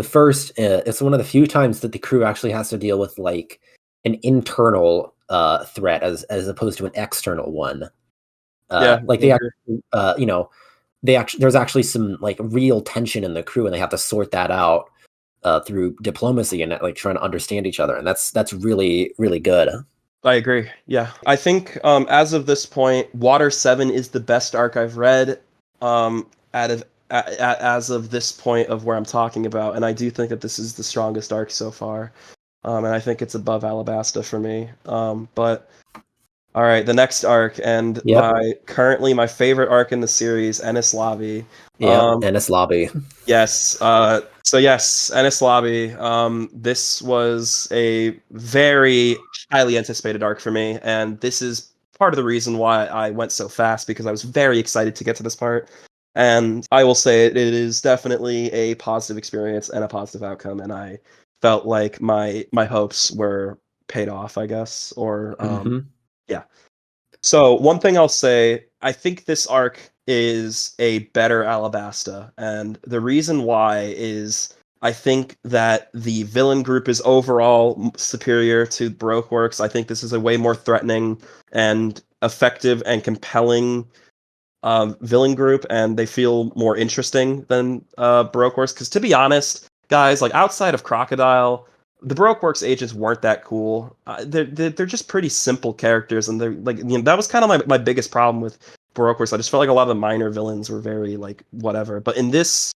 first. It's one of the few times that the crew actually has to deal with like an internal threat as opposed to an external one. yeah, Like I they agree. actually, they actually there's actually some like real tension in the crew, and they have to sort that out through diplomacy and like trying to understand each other, and that's really good. I agree. Yeah, I think as of this point, Water 7 is the best arc I've read. Out of as of this point of where I'm talking about, and I do think that this is the strongest arc so far. And I think it's above Alabasta for me. But all right, the next arc and Yep. my favorite arc in the series, Enies Lobby. Yep. Ennis Lobby. Yes. So yes, Enies Lobby. This was a very highly anticipated arc for me, and this is part of the reason why I went so fast because I was very excited to get to this part. And I will say it is definitely a positive experience and a positive outcome, and I felt like my hopes were paid off, I guess, or Hmm. yeah. So one thing I'll say, I think this arc is a better Alabasta, and the reason why is I think that the villain group is overall superior to Brokeworks. I think this is a way more threatening and effective and compelling villain group, and they feel more interesting than Brokeworks. Because to be honest, guys, like outside of Crocodile, the Brokeworks agents weren't that cool. They're just pretty simple characters, and they're like, you know, that was kind of my biggest problem with Brokeworks. I just felt like a lot of the minor villains were very like whatever. But in this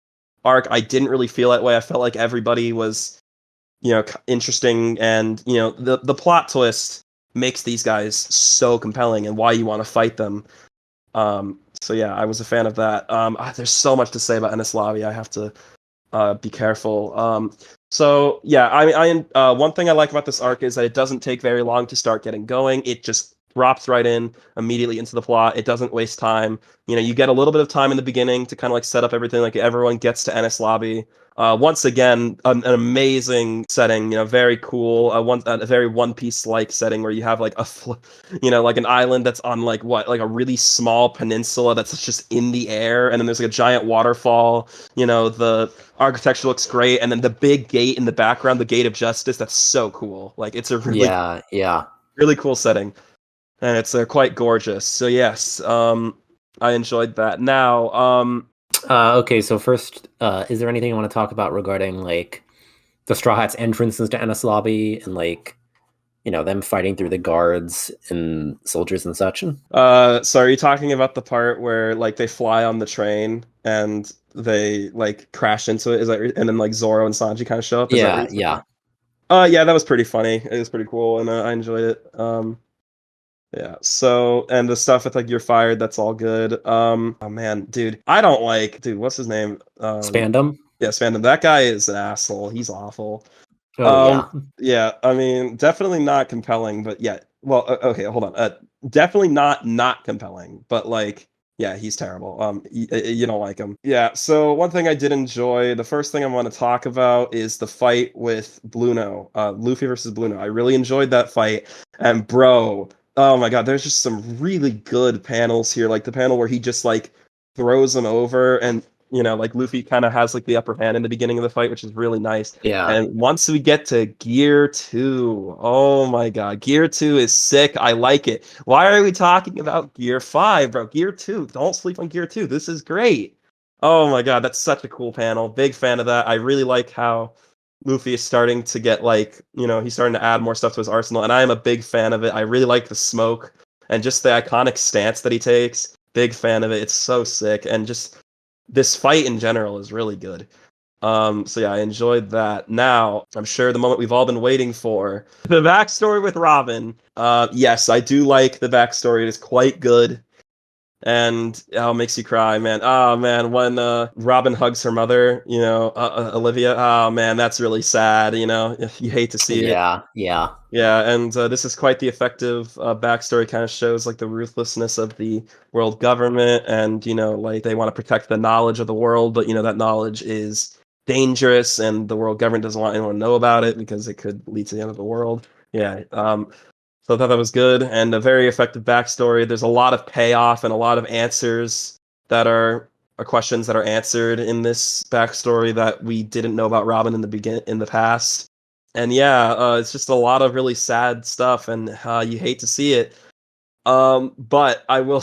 arc, I didn't really feel that way. I felt like everybody was, you know, interesting, and you know, the plot twist makes these guys so compelling and why you want to fight them. So yeah, I was a fan of that. There's so much to say about Enies Lobby. I have to be careful. So yeah, one thing I like about this arc is that it doesn't take very long to start getting going. It just drops right in immediately into the plot. It doesn't waste time. You know, you get a little bit of time in the beginning to kind of like set up everything. Like everyone gets to Enies Lobby. Once again, an amazing setting. You know, very cool. A very One Piece like setting where you have like you know, like an island that's on like like a really small peninsula that's just in the air, and then there's like a giant waterfall. You know, the architecture looks great, and then the big gate in the background, the Gate of Justice, that's so cool. Like it's a really Yeah. really cool setting, and it's quite gorgeous. So yes, I enjoyed that. Now, Okay, so first, is there anything you want to talk about regarding like the Straw Hats' entrances to Enies Lobby and like, you know, them fighting through the guards and soldiers and such? so are you talking about the part where like they fly on the train and they like crash into it? Is that and then like Zoro and Sanji kind of show up? Is that what Yeah, you're saying? yeah, Yeah, that was pretty funny. It was pretty cool, and I enjoyed it. Yeah. So, and the stuff with like you're fired, that's all good. Oh man, dude, I don't like, dude, what's his name? Spandam. Yeah, Spandam. That guy is an asshole. He's awful. Oh Um, yeah, yeah, I mean, definitely not compelling, but yeah. Well, okay, hold on. Definitely not compelling, but like, yeah, he's terrible. You don't like him. Yeah. So one thing I did enjoy, the first thing I want to talk about is the fight with Bluno, Luffy versus Bluno. I really enjoyed that fight, and bro, oh my god, there's just some really good panels here, like the panel where he just like throws him over, and you know, like Luffy kind of has like the upper hand in the beginning of the fight, which is really nice. yeah, And once we get to Gear 2, oh my god, Gear 2 is sick. I like it. Why are we talking about Gear 5, bro? Gear 2, don't sleep on Gear 2. This is great. Oh my god, that's such a cool panel. Big fan of that. I really like how Luffy is starting to get like, you know, he's starting to add more stuff to his arsenal, and I am a big fan of it. I really like the smoke and just the iconic stance that he takes. Big fan of it. It's so sick, and just this fight in general is really good. So yeah, I enjoyed that. Now, I'm sure the moment we've all been waiting for, the backstory with Robin. Yes, I do like the backstory. It is quite good. And oh, it makes you cry, man. Oh man, when Robin hugs her mother, you know, Olivia. Oh man, that's really sad. You know, you hate to see it. yeah. Yeah, and this is quite the effective backstory. Kind of shows like the ruthlessness of the world government, and you know, like they want to protect the knowledge of the world, but you know that knowledge is dangerous, and the world government doesn't want anyone to know about it because it could lead to the end of the world. Yeah, so I thought that was good and a very effective backstory. There's a lot of payoff and a lot of answers that are questions that are answered in this backstory that we didn't know about Robin in the past. And yeah, it's just a lot of really sad stuff, and you hate to see it. But I will,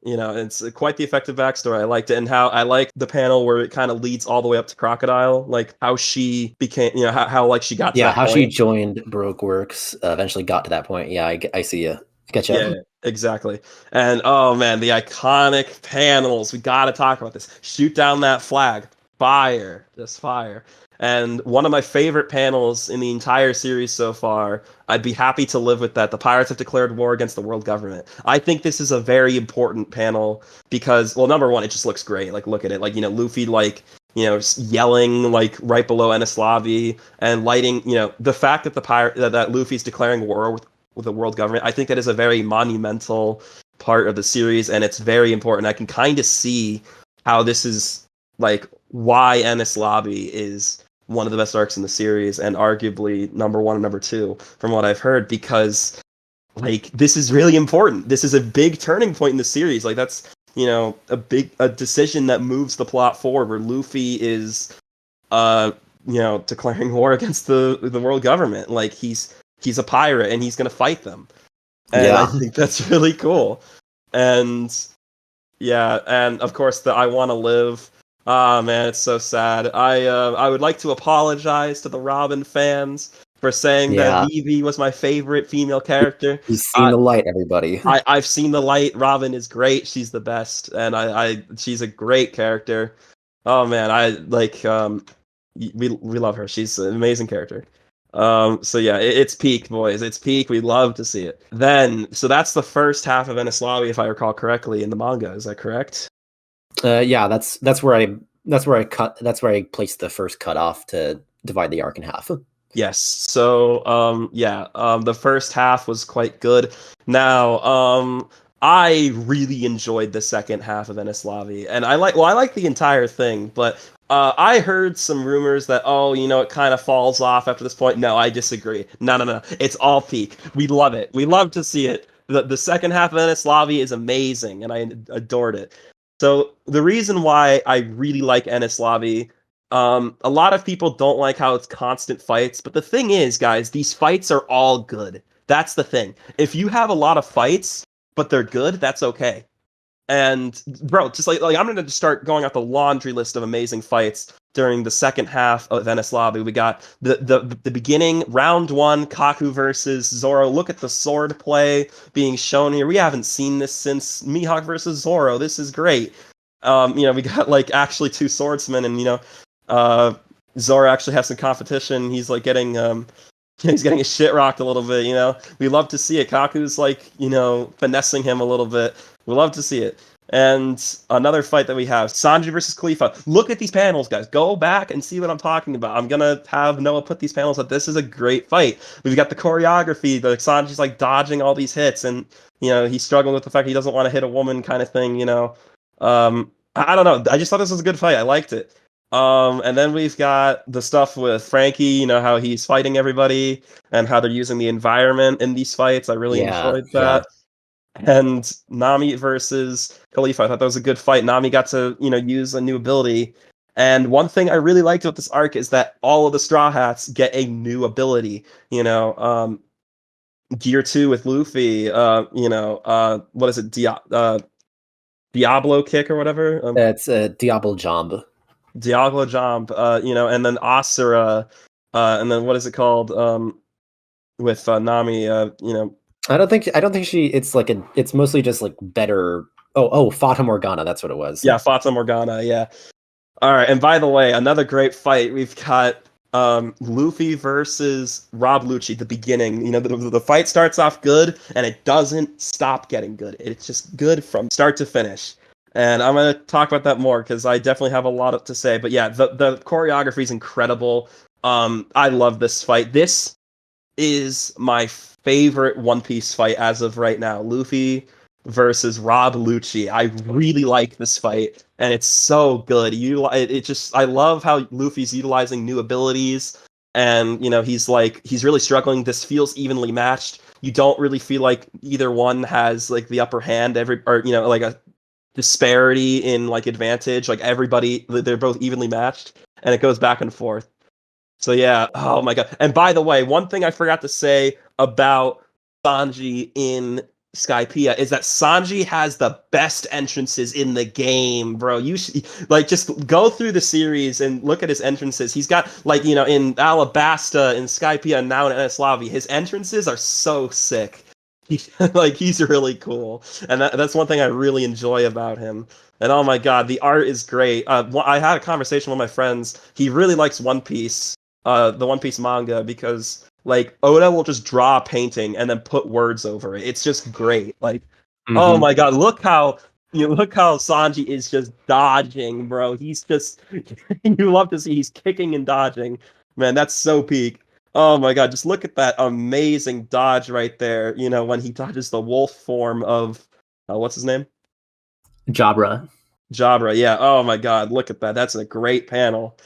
you know, it's quite the effective backstory. I liked it, and how I like the panel where it kind of leads all the way up to Crocodile, like how she became, you know, how like she got to Yeah, that how she point. joined Baroque Works, eventually got to that point. Yeah, I see you. I get Yeah, you. exactly. And oh man, the iconic panels. We got to talk about this. Shoot down that flag. Fire. Just fire. And one of my favorite panels in the entire series so far, I'd be happy to live with that. The pirates have declared war against the world government. I think this is a very important panel because, well, number one, it just looks great. Like, look at it. Like, you know, Luffy, like, you know, yelling like right below Enies Lobby and lighting. You know, the fact that that Luffy's declaring war with the world government. I think that is a very monumental part of the series, and it's very important. I can kind of see how this is like why Enies Lobby is one of the best arcs in the series, and arguably number one and number two from what I've heard, because like this is really important. This is a big turning point in the series. Like a decision that moves the plot forward, where Luffy is declaring war against the world government. Like he's a pirate and he's gonna fight them. And I Yeah. think that's really cool. And yeah, and of course the I Wanna Live. Ah man, it's so sad. I would like to apologize to the Robin fans for saying that Yeah. Vivi was my favorite female character. You've seen Uh, the light, everybody. I've seen the light. Robin is great. She's the best, and she's a great character. Oh man, I like we love her. She's an amazing character. So yeah, it's peak, boys. It's peak. We love to see it. Then, so that's the first half of Enies Lobby, if I recall correctly, in the manga. Is that correct? Yeah, that's where I placed the first cut off to divide the arc in half. Yes. So, the first half was quite good. Now, I really enjoyed the second half of Enies Lobby, and I like the entire thing, but I heard some rumors that, it kind of falls off after this point. No, I disagree. No, no, no. It's all peak. We love it. We love to see it. The second half of Enies Lobby is amazing, and I adored it. So the reason why I really like Enies Lobby, a lot of people don't like how it's constant fights, but the thing is, guys, these fights are all good. That's the thing. If you have a lot of fights, but they're good, that's okay. And bro, just like I'm gonna just start going out the laundry list of amazing fights during the second half of Enies Lobby. We got the beginning, round one, Kaku versus Zoro. Look at the sword play being shown here. We haven't seen this since Mihawk versus Zoro. This is great. We got like actually two swordsmen, and Zoro actually has some competition. He's like getting he's getting his shit rocked a little bit. We love to see it. Kaku's like finessing him a little bit. We love to see it. And another fight that we have, Sanji versus Khalifa. Look at these panels, guys. Go back and see what I'm talking about. I'm gonna have Noah put these panels up. This is a great fight. We've got the choreography. The Sanji's like dodging all these hits, and he's struggling with the fact he doesn't want to hit a woman, kind of thing. I don't know. I just thought this was a good fight. I liked it. And then we've got the stuff with Frankie. How he's fighting everybody and how they're using the environment in these fights. I really Yeah, enjoyed yeah. that. And Nami versus Khalifa, I thought that was a good fight. Nami got to, use a new ability. And one thing I really liked about this arc is that all of the Straw Hats get a new ability. Gear 2 with Luffy, what is it? Diablo kick or whatever? That's Diablo Jump. Diablo jump, and then Asura, and then what is it called? With Nami, I don't think it's mostly just like better. Fata Morgana, that's what it was. Yeah, Fata Morgana, yeah. All right, and by the way, another great fight. We've got Luffy versus Rob Lucci. The beginning, the fight starts off good, and it doesn't stop getting good. It's just good from start to finish. And I'm gonna talk about that more because I definitely have a lot to say. But yeah, the choreography is incredible. I love this fight. This is my favorite One Piece fight as of right now. Luffy versus Rob Lucci. I really like this fight, and it's so good. I love how Luffy's utilizing new abilities, and he's really struggling. This feels evenly matched. You don't really feel like either one has like the upper hand like a disparity in like advantage. Like everybody, they're both evenly matched, and it goes back and forth. So yeah, oh my god. And by the way, one thing I forgot to say about Sanji in Skypiea is that Sanji has the best entrances in the game, bro. You should just go through the series and look at his entrances. He's got in Alabasta, in Skypiea, and now in Enies Lobby. His entrances are so sick. He's really cool, and that's one thing I really enjoy about him. And oh my god, the art is great. I had a conversation with my friends. He really likes One Piece, the One Piece manga, because Oda will just draw a painting and then put words over it. It's just great. Oh my god, look how Sanji is just dodging, bro. He's just you love to see he's kicking and dodging. Man, that's so peak. Oh my god, just look at that amazing dodge right there. When he dodges the wolf form of what's his name? Jabra. Jabra. Yeah. Oh my god, look at that. That's a great panel.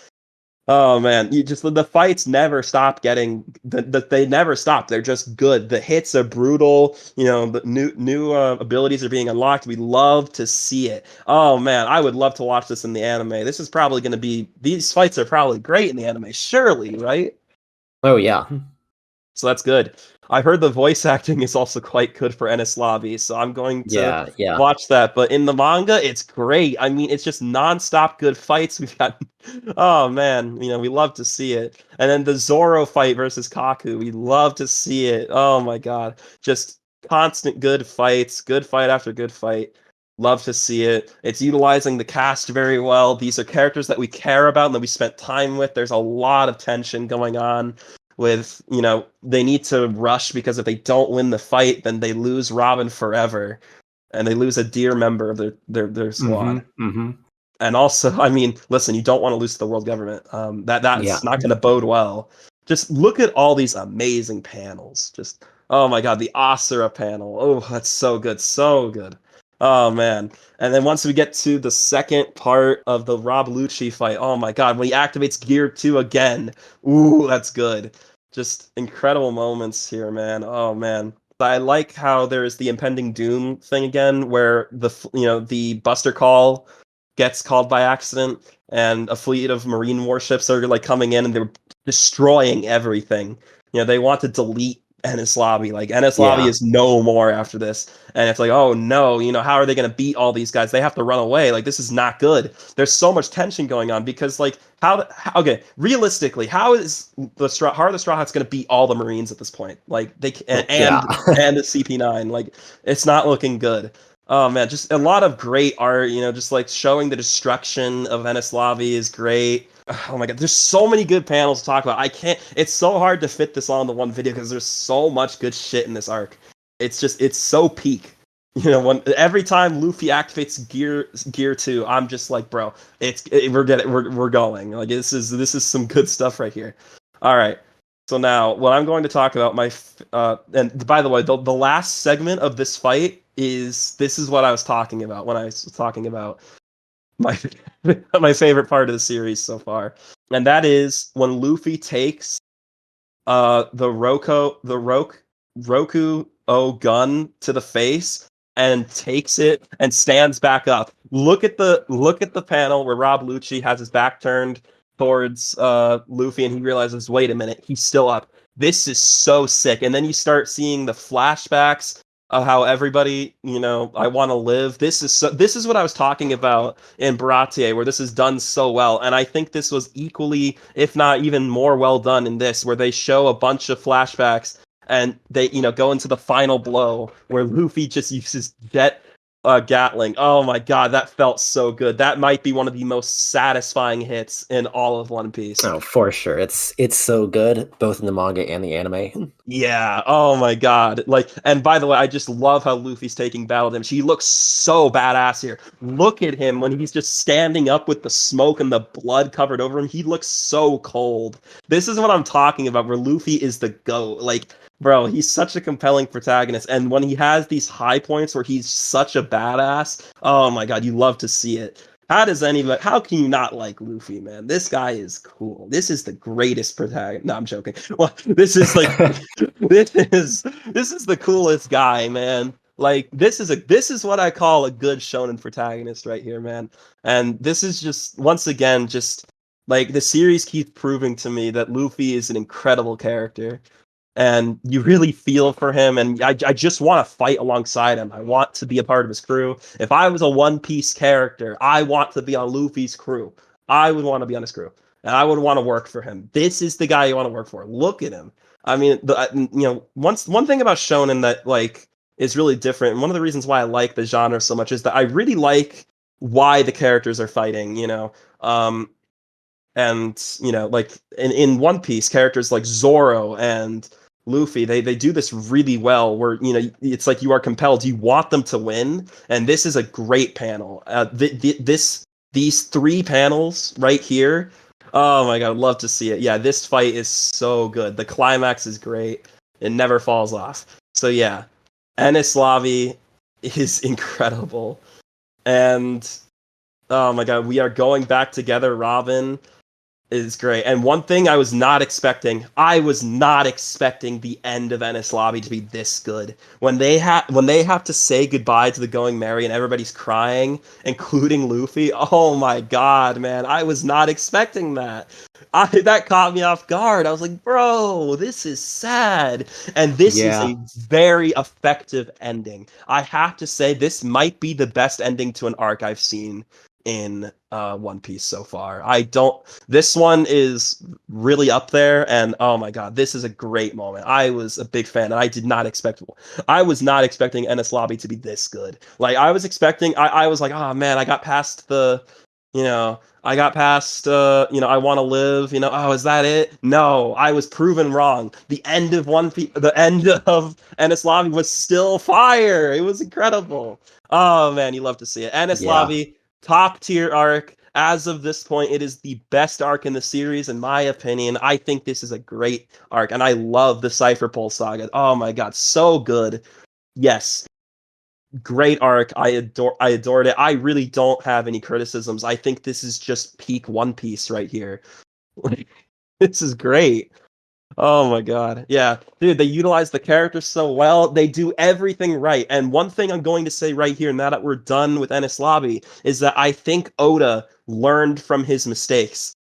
Oh man, you just the fights never stop getting they never stop. They're just good. The hits are brutal. You know, the new abilities are being unlocked. We love to see it. Oh man, I would love to watch this in the anime. This is probably going to be these fights are probably great in the anime. Surely, right? Oh yeah. So that's good. I heard the voice acting is also quite good for Enies Lobby, so I'm going to Yeah, yeah. watch that. But in the manga, it's great. I mean, it's just nonstop good fights. We've got, oh man, we love to see it. And then the Zoro fight versus Kaku, we love to see it. Oh my god, just constant good fights, good fight after good fight. Love to see it. It's utilizing the cast very well. These are characters that we care about and that we spent time with. There's a lot of tension going on with, they need to rush because if they don't win the fight, then they lose Robin forever and they lose a dear member of their squad. Mm-hmm. And also, I mean, listen, you don't want to lose to the world government. That's Yeah. not going to bode well. Just look at all these amazing panels. Just oh my god, the Asura panel. Oh, that's so good, so good. Oh man. And then once we get to the second part of the Rob Lucci fight, oh my god, when he activates Gear 2 again. Ooh, that's good. Just incredible moments here, man. Oh man. I like how there's the impending doom thing again, where the Buster Call gets called by accident, and a fleet of Marine warships are like coming in and they're destroying everything. They want to delete Enies Lobby. Like Enies Lobby Yeah. is no more after this, and it's like, oh no, how are they going to beat all these guys? They have to run away. Like this is not good. There's so much tension going on because like okay, realistically, how are the Straw Hats going to beat all the Marines at this point? Like they Yeah. and the CP9, like it's not looking good. Oh man, just a lot of great art, just like showing the destruction of Enies Lobby is great. Oh my god, there's so many good panels to talk about. It's so hard to fit this all into one video because there's so much good shit in this arc. It's so peak. Every time Luffy activates gear 2, I'm just like, bro, we're going. Like this is some good stuff right here. All right. So now, what I'm going to talk about and by the way, the last segment of this fight this is what I was talking about when I was talking about my my favorite part of the series so far, and that is when Luffy takes the Roku gun to the face and takes it and stands back up. Look at the panel where Rob Lucci has his back turned towards Luffy and he realizes, wait a minute, he's still up. This is so sick. And then you start seeing the flashbacks of how everybody, I want to live. This is what I was talking about in Baratier, where this is done so well. And I think this was equally, if not even more well done in this, where they show a bunch of flashbacks and they, go into the final blow where Luffy just uses Jet Gatling. Oh my god, that felt so good. That might be one of the most satisfying hits in all of One Piece. Oh, for sure. It's so good, both in the manga and the anime. Yeah. Oh my god. Like, and by the way, I just love how Luffy's taking battle damage. He looks so badass here. Look at him when he's just standing up with the smoke and the blood covered over him. He looks so cold. This is what I'm talking about, where Luffy is the GOAT. Like, bro, he's such a compelling protagonist. And when he has these high points where he's such a badass, oh my god, you love to see it. How can you not like Luffy, man? This guy is cool. This is the greatest protagonist. No, I'm joking. Well, this is like, this is the coolest guy, man. Like, this is what I call a good shonen protagonist right here, man. And this is just, once again, just like the series keeps proving to me that Luffy is an incredible character and you really feel for him, and I just want to fight alongside him. I want to be a part of his crew. If I was a One Piece character, I want to be on Luffy's crew. I would want to be on his crew, and I would want to work for him. This is the guy you want to work for. Look at him. I mean, one thing about shonen that like is really different, and one of the reasons why I like the genre so much is that I really like why the characters are fighting. And like in One Piece, characters like Zoro and Luffy, they do this really well, where it's like you are compelled, you want them to win, and this is a great panel. These three panels right here, oh my god, I'd love to see it. Yeah, this fight is so good. The climax is great. It never falls off. So yeah, Enies Lobby is incredible, and oh my god, we are going back together, Robin. is great. And one thing I was not expecting the end of Enies Lobby to be this good. When they have to say goodbye to the Going Merry and everybody's crying, including Luffy. Oh my god, man. I was not expecting that. That caught me off guard. I was like, bro, this is sad. And this is Yeah. a very effective ending. I have to say, this might be the best ending to an arc I've seen in One Piece so far. This one is really up there, and oh my god, this is a great moment. I was a big fan, and I was not expecting Enies Lobby to be this good. Like I was expecting, I was like, oh man, I got past the, I want to live, oh, is that it? No, I was proven wrong. The end of the end of Enies Lobby was still fire. It was incredible. Oh man, you love to see it. Enies Yeah. Lobby, top tier arc. As of this point, it is the best arc in the series, in my opinion. I think this is a great arc, and I love the Cipher Pol Saga. Oh my god, so good. Yes, great arc. I adored it. I really don't have any criticisms. I think this is just peak One Piece right here. This is great. Oh my god. Yeah. Dude, they utilize the characters so well. They do everything right. And one thing I'm going to say right here, now that we're done with Enies Lobby, is that I think Oda learned from his mistakes.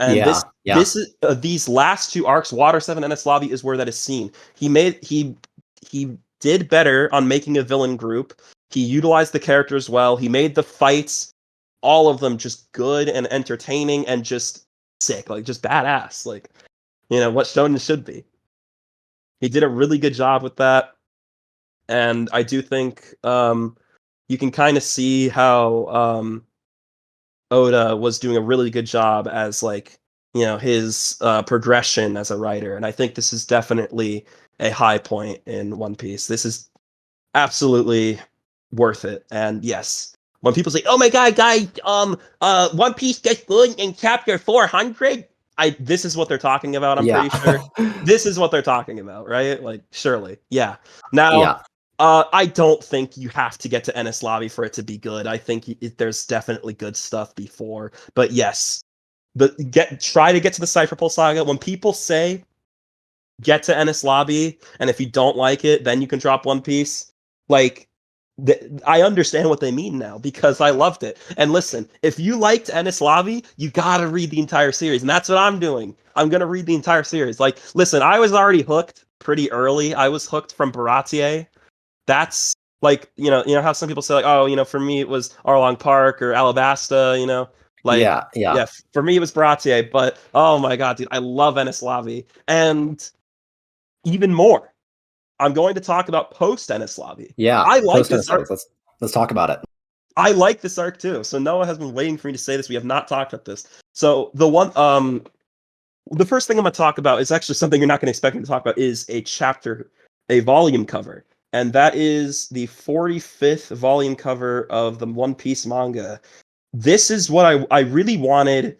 And Yeah. Yeah. this is these last two arcs, Water 7 and Enies Lobby, is where that is seen. He did better on making a villain group. He utilized the characters well. He made the fights, all of them, just good and entertaining and just sick, like just badass. Like, what shonen should be. He did a really good job with that, and I do think you can kind of see how Oda was doing a really good job as like his progression as a writer, and I think this is definitely a high point in One Piece. This is absolutely worth it, and yes. When people say, "Oh my god, guys, One Piece gets good in chapter 400," this is what they're talking about. I'm Yeah. pretty sure this is what they're talking about, right? Like, surely, yeah. Now, Yeah. I don't think you have to get to Enies Lobby for it to be good. I think there's definitely good stuff before, but yes, try to get to the Cipher Pol Saga. When people say get to Enies Lobby, and if you don't like it, then you can drop One Piece. Like, I understand what they mean now because I loved it. And listen, if you liked Enies Lobby, you gotta read the entire series, and that's what I'm doing. I'm gonna read the entire series. Like, listen, I was already hooked pretty early. I was hooked from Baratier. That's like, how some people say like, oh, for me it was Arlong Park or Alabasta, like, Yeah. Yeah. yeah, for me it was Baratier, but oh my god, dude, I love Enies Lobby. And even more, I'm going to talk about Post-Enies Lobby. Yeah. I like Post this arc. let's talk about it. I like this arc too. So Noah has been waiting for me to say this. We have not talked about this. So the first thing I'm going to talk about is actually something you're not going to expect me to talk about, is a volume cover. And that is the 45th volume cover of the One Piece manga. This is what I really wanted.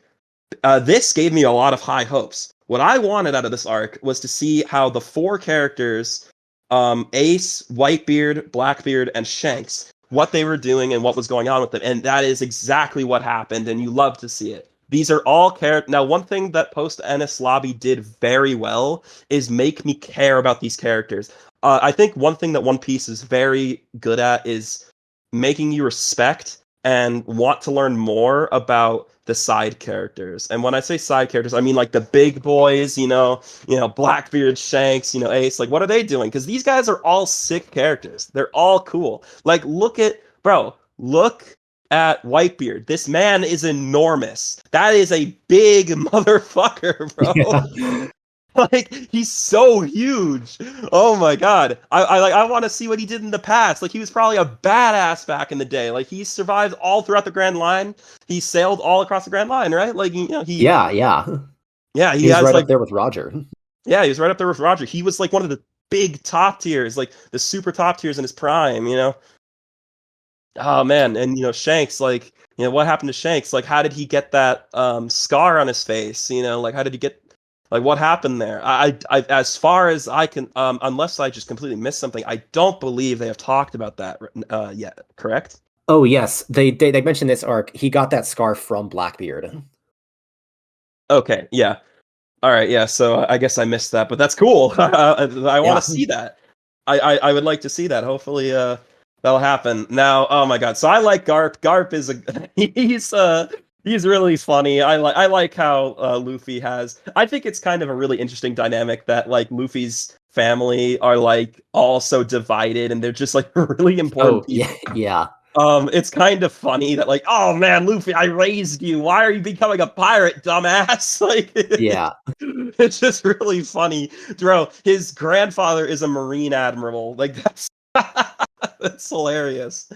This gave me a lot of high hopes. What I wanted out of this arc was to see how the four characters, Ace, Whitebeard, Blackbeard, and Shanks, what they were doing and what was going on with them. And that is exactly what happened, and you love to see it. These are all characters. Now, one thing that Post-Enies Lobby did very well is make me care about these characters. I think one thing that One Piece is very good at is making you respect and want to learn more about the side characters. And when I say side characters, I mean like the big boys, Blackbeard, Shanks, Ace. Like, what are they doing? Because these guys are all sick characters. They're all cool. Like, look at Whitebeard. This man is enormous. That is a big motherfucker, bro. Yeah. Like, he's so huge. Oh my god. I want to see what he did in the past. Like, he was probably a badass back in the day. Like, he survived all throughout the Grand Line. He sailed all across the Grand Line, right? Like, Yeah. Yeah. yeah, he He's has right like, up there with Roger. yeah, he was right up there with Roger. He was like one of the big top tiers, like the super top tiers in his prime. Oh man, and Shanks, like, what happened to Shanks? Like, how did he get that scar on his face? Like, how did he get, like, what happened there? As far as I can, unless I just completely missed something, I don't believe they have talked about that yet. Correct? Oh yes, they mentioned this arc. He got that scar from Blackbeard. Okay, yeah. All right, yeah. So I guess I missed that, but that's cool. I want to Yeah. see that. I would like to see that. Hopefully, that'll happen. Now, oh my god. So I like Garp. Garp is a he's really funny. I like how Luffy has. I think it's kind of a really interesting dynamic that like Luffy's family are like all so divided, and they're just like really important Oh, people. yeah, yeah, It's kind of funny that like, oh man, Luffy, I raised you. Why are you becoming a pirate, dumbass? Like, yeah, it's just really funny. Bro, his grandfather is a Marine admiral. Like that's that's hilarious.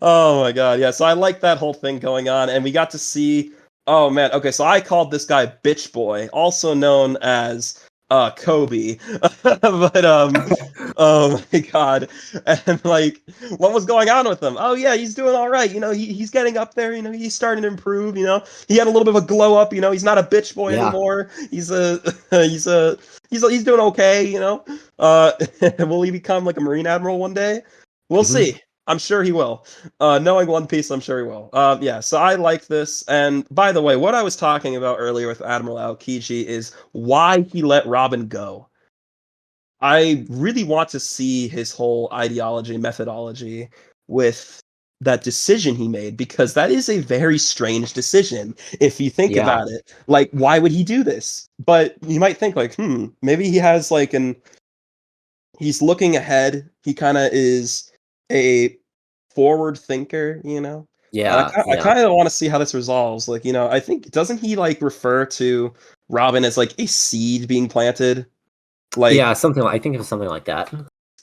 Oh my god, yeah. So I like that whole thing going on, and we got to see. Oh man, okay. So I called this guy Bitch Boy, also known as Kobe, but oh my god, and like, what was going on with him? Oh yeah, he's doing all right. You know, he's getting up there. You know, he's starting to improve. You know, he had a little bit of a glow up. You know, he's not a bitch boy yeah. anymore. He's a he's doing okay. You know, will he become like a Marine admiral one day? We'll Hmm. see. I'm sure he will. Knowing One Piece, I'm sure he will. Yeah, so I like this. And by the way, what I was talking about earlier with Admiral Aokiji is why he let Robin go. I really want to see his whole ideology, methodology with that decision he made because that is a very strange decision if you think Yeah, about it. Like, why would he do this? But you might think like, maybe he has like an he's looking ahead. He kind of is a forward thinker, you know. And yeah, I yeah, kind of want to see how this resolves. Like, you know, I think doesn't he like refer to Robin as like a seed being planted? yeah. Like, Something like, I think it was something like that.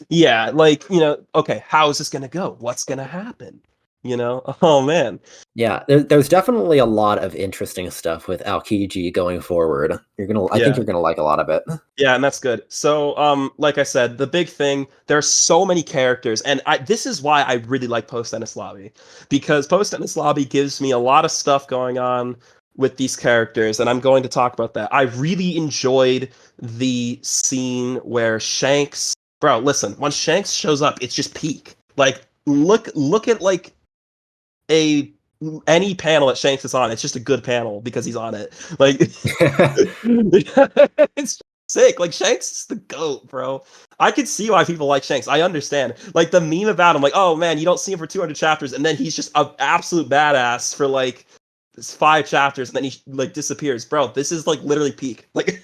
yeah, like, you know, okay, how is this gonna go? What's gonna happen? You know? Oh man. Yeah, there's definitely a lot of interesting stuff with Aokiji going forward. I think Yeah. you're gonna like a lot of it. Yeah, and that's good. So, like I said, the big thing, there's so many characters, and this is why I really like Post-Enies Lobby, because Post-Enies Lobby gives me a lot of stuff going on with these characters, and I'm going to talk about that. I really enjoyed the scene where Shanks, bro, listen, when Shanks shows up, it's just peak. Like, look at like a any panel that Shanks is on, it's just a good panel because he's on it. Like it's sick. Like Shanks is the goat, bro. I can see why people like Shanks. I understand. Like the meme about him, like, oh man, you don't see him for 200 chapters, and then he's just an absolute badass for like 5 chapters, and then he like disappears, bro. This is like literally peak. Like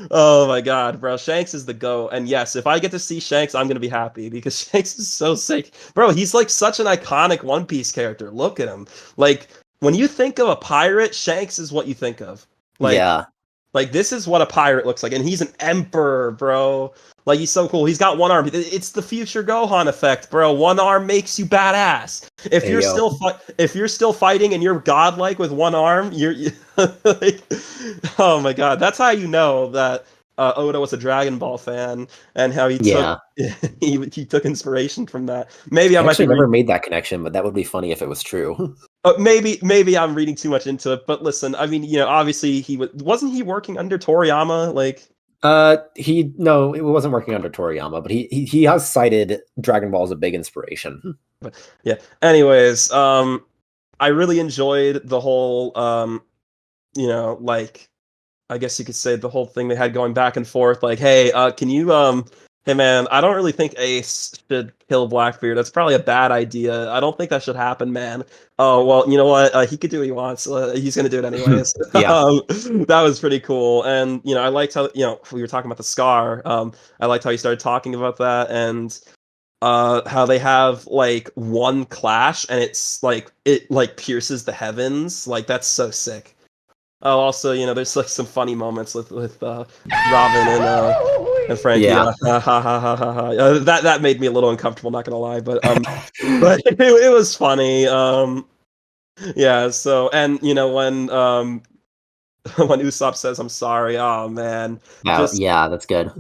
oh my god, bro. Shanks is the GOAT. And yes, if I get to see Shanks, I'm gonna be happy because Shanks is so sick. Bro, he's like such an iconic One Piece character. Look at him. Like, when you think of a pirate, Shanks is what you think of. Like, Yeah. this is what a pirate looks like. And he's an emperor, bro. Like, he's so cool. He's got one arm. It's the future Gohan effect, bro. One arm makes you badass. If Hey you're yo. still if you're still fighting and you're godlike with one arm, you're like, oh my god. That's how you know that Oda was a Dragon Ball fan and how he took Yeah. he took inspiration from that. Maybe I I might be actually never reading. made that connection, but that would be funny if it was true. Maybe I'm reading too much into it. But listen, I mean, you know, obviously wasn't he working under Toriyama? Like, He no, it wasn't working under Toriyama, but he has cited Dragon Ball as a big inspiration. but yeah. Anyways, I really enjoyed the whole, you know, like I guess you could say the whole thing they had going back and forth. Like, hey, can you, hey man, I don't really think Ace should kill Blackbeard. That's probably a bad idea. I don't think that should happen, man. Oh well, you know what? He could do what he wants. He's gonna do it anyways. Yeah. That was pretty cool. And you know, I liked how we were talking about the scar. I liked how you started talking about that and how they have like one clash and it like pierces the heavens. Like that's so sick. Oh, also, you know, there's like some funny moments with Robin and Frankie. Yeah. Ha ha ha ha ha. That made me a little uncomfortable, not gonna lie, but it was funny. Yeah. So, and you know when Usopp says I'm sorry, oh man, Yeah, just yeah, that's good.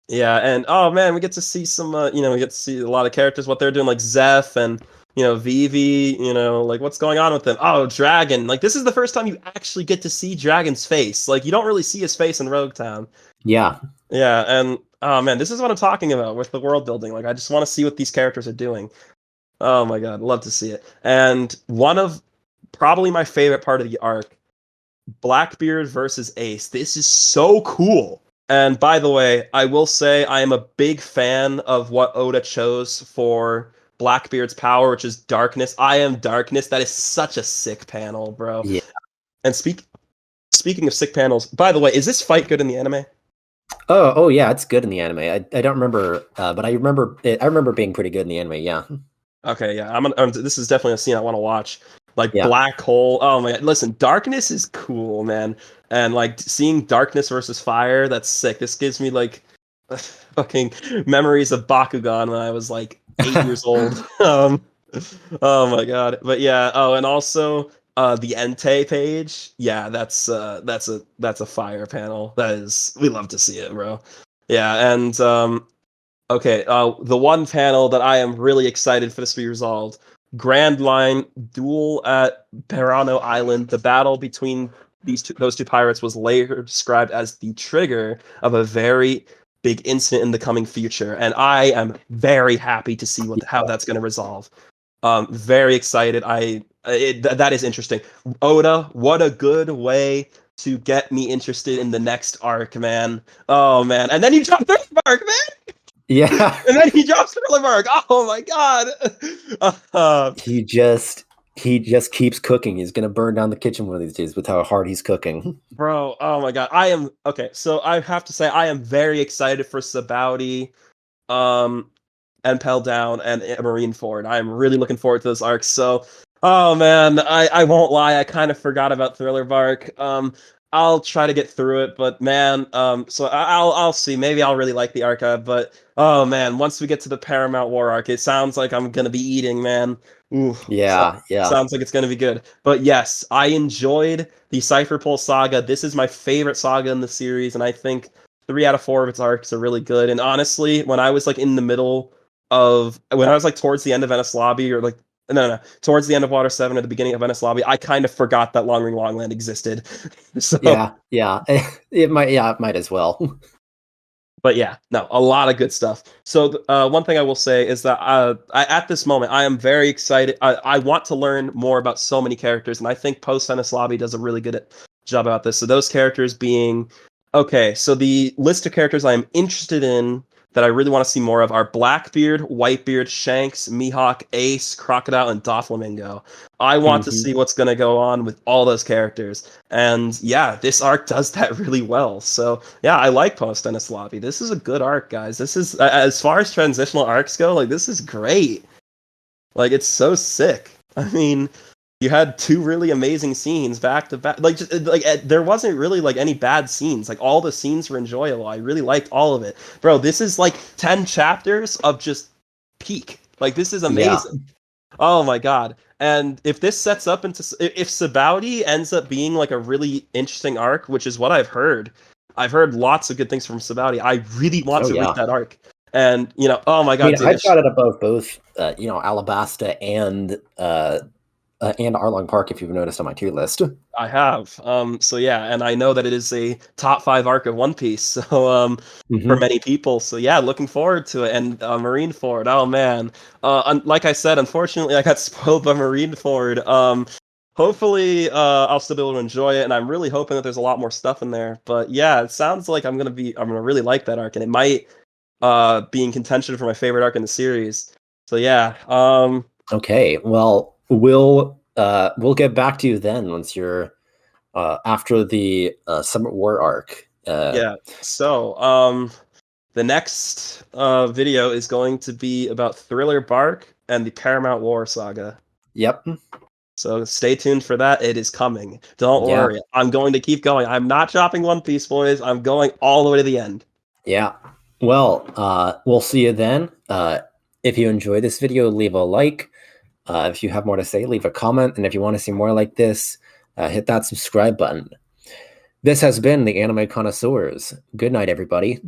yeah, and oh man, we get to see some, you know, we get to see a lot of characters, what they're doing, like Zeph and, you know, Vivi, you know, like what's going on with them. Oh, Dragon. Like, this is the first time you actually get to see Dragon's face. Like, you don't really see his face in Rogue Town. Yeah. Yeah, and oh man, this is what I'm talking about with the world building. Like, I just want to see what these characters are doing. Oh my god, love to see it. And one of probably my favorite part of the arc Blackbeard versus Ace. This is so cool. And by the way, I will say I am a big fan of what Oda chose for Blackbeard's power, which is darkness. I am darkness. That is such a sick panel, bro. Yeah. And speaking of sick panels, by the way, is this fight good in the anime? Oh yeah, it's good in the anime. I don't remember, but I remember it, I remember being pretty good in the anime. Yeah. Okay, yeah, this is definitely a scene I want to watch. Like Yeah. black hole. Oh my god, listen, darkness is cool, man, and like seeing darkness versus fire, that's sick. This gives me like fucking memories of Bakugan when I was like 8 years old. Oh my god, but yeah. Oh, and also the Entei page. Yeah, that's a fire panel. That is, we love to see it, bro. Yeah, and okay, the one panel that I am really excited for this to be resolved. Grand Line duel at Perano Island. The battle between those two pirates was later described as the trigger of a very big incident in the coming future, and I am very happy to see how that's going to resolve. Very excited. That is interesting. Oda, what a good way to get me interested in the next arc, man. Oh man, and then you drop the arc, man. Yeah. And then he drops Thriller Bark. Oh my god. He just keeps cooking. He's gonna burn down the kitchen one of these days with how hard he's cooking. Bro, oh my god. I am okay, so I have to say I am very excited for Sabaudi, um, and Pell Down and Marineford. I am really looking forward to those arcs. So oh man, I won't lie, I kind of forgot about Thriller Bark. I'll try to get through it, but man, so I'll see. Maybe I'll really like the archive, but oh man, once we get to the Paramount War arc, it sounds like I'm gonna be eating, man. Ooh, Yeah, yeah. sounds like it's gonna be good. But yes, I enjoyed the Cipher Pol Saga. This is my favorite saga in the series, and I think 3 out of 4 of its arcs are really good. And honestly, when I was like in the middle of when I was like towards the end of Enies Lobby, or like no, towards the end of Water 7 or the beginning of Enies Lobby, I kind of forgot that Long Ring Longland existed. So Yeah. It might as well. but yeah, no, a lot of good stuff. So one thing I will say is that at this moment, I am very excited. I want to learn more about so many characters, and I think Post-Enies Lobby does a really good job about this. So those characters being, okay, so the list of characters I am interested in that I really want to see more of are Blackbeard, Whitebeard, Shanks, Mihawk, Ace, Crocodile, and Doflamingo. I want to Mhm. see what's going to go on with all those characters. And yeah, this arc does that really well. So yeah, I like Post-Enies Lobby. This is a good arc, guys. This is, as far as transitional arcs go, like this is great. Like it's so sick. I mean, you had 2 really amazing scenes back to back. Like, just, like there wasn't really like any bad scenes. Like all the scenes were enjoyable. I really liked all of it, bro. This is like 10 chapters of just peak. Like this is Yeah. amazing. Oh my god. And if this sets up into if Sabaudi ends up being like a really interesting arc, which is what I've heard lots of good things from Sabaudi. I really want Oh to read yeah. that arc. And oh my I god, mean, dude, I've got it above both, Alabasta and Arlong Park. If you've noticed on my tier list. I have. So yeah, and I know that it is a top 5 arc of One Piece. So for Hmm. many people. So yeah, looking forward to it. And Marineford. Oh man. Like I said, unfortunately, I got spoiled by Marineford. Hopefully, I'll still be able to enjoy it, and I'm really hoping that there's a lot more stuff in there. But yeah, it sounds like I'm gonna really like that arc, and it might be in contention for my favorite arc in the series. So yeah. Okay. Well, we'll get back to you then once you're after the Summit War arc. Yeah. So the next video is going to be about Thriller Bark and the Paramount War Saga. Yep. So stay tuned for that. It is coming. Don't Yeah. worry. I'm going to keep going. I'm not dropping One Piece, boys. I'm going all the way to the end. Yeah. Well, we'll see you then. If you enjoy this video, leave a like. If you have more to say, leave a comment. And if you want to see more like this, hit that subscribe button. This has been the Anime Connoisseurs. Good night, everybody.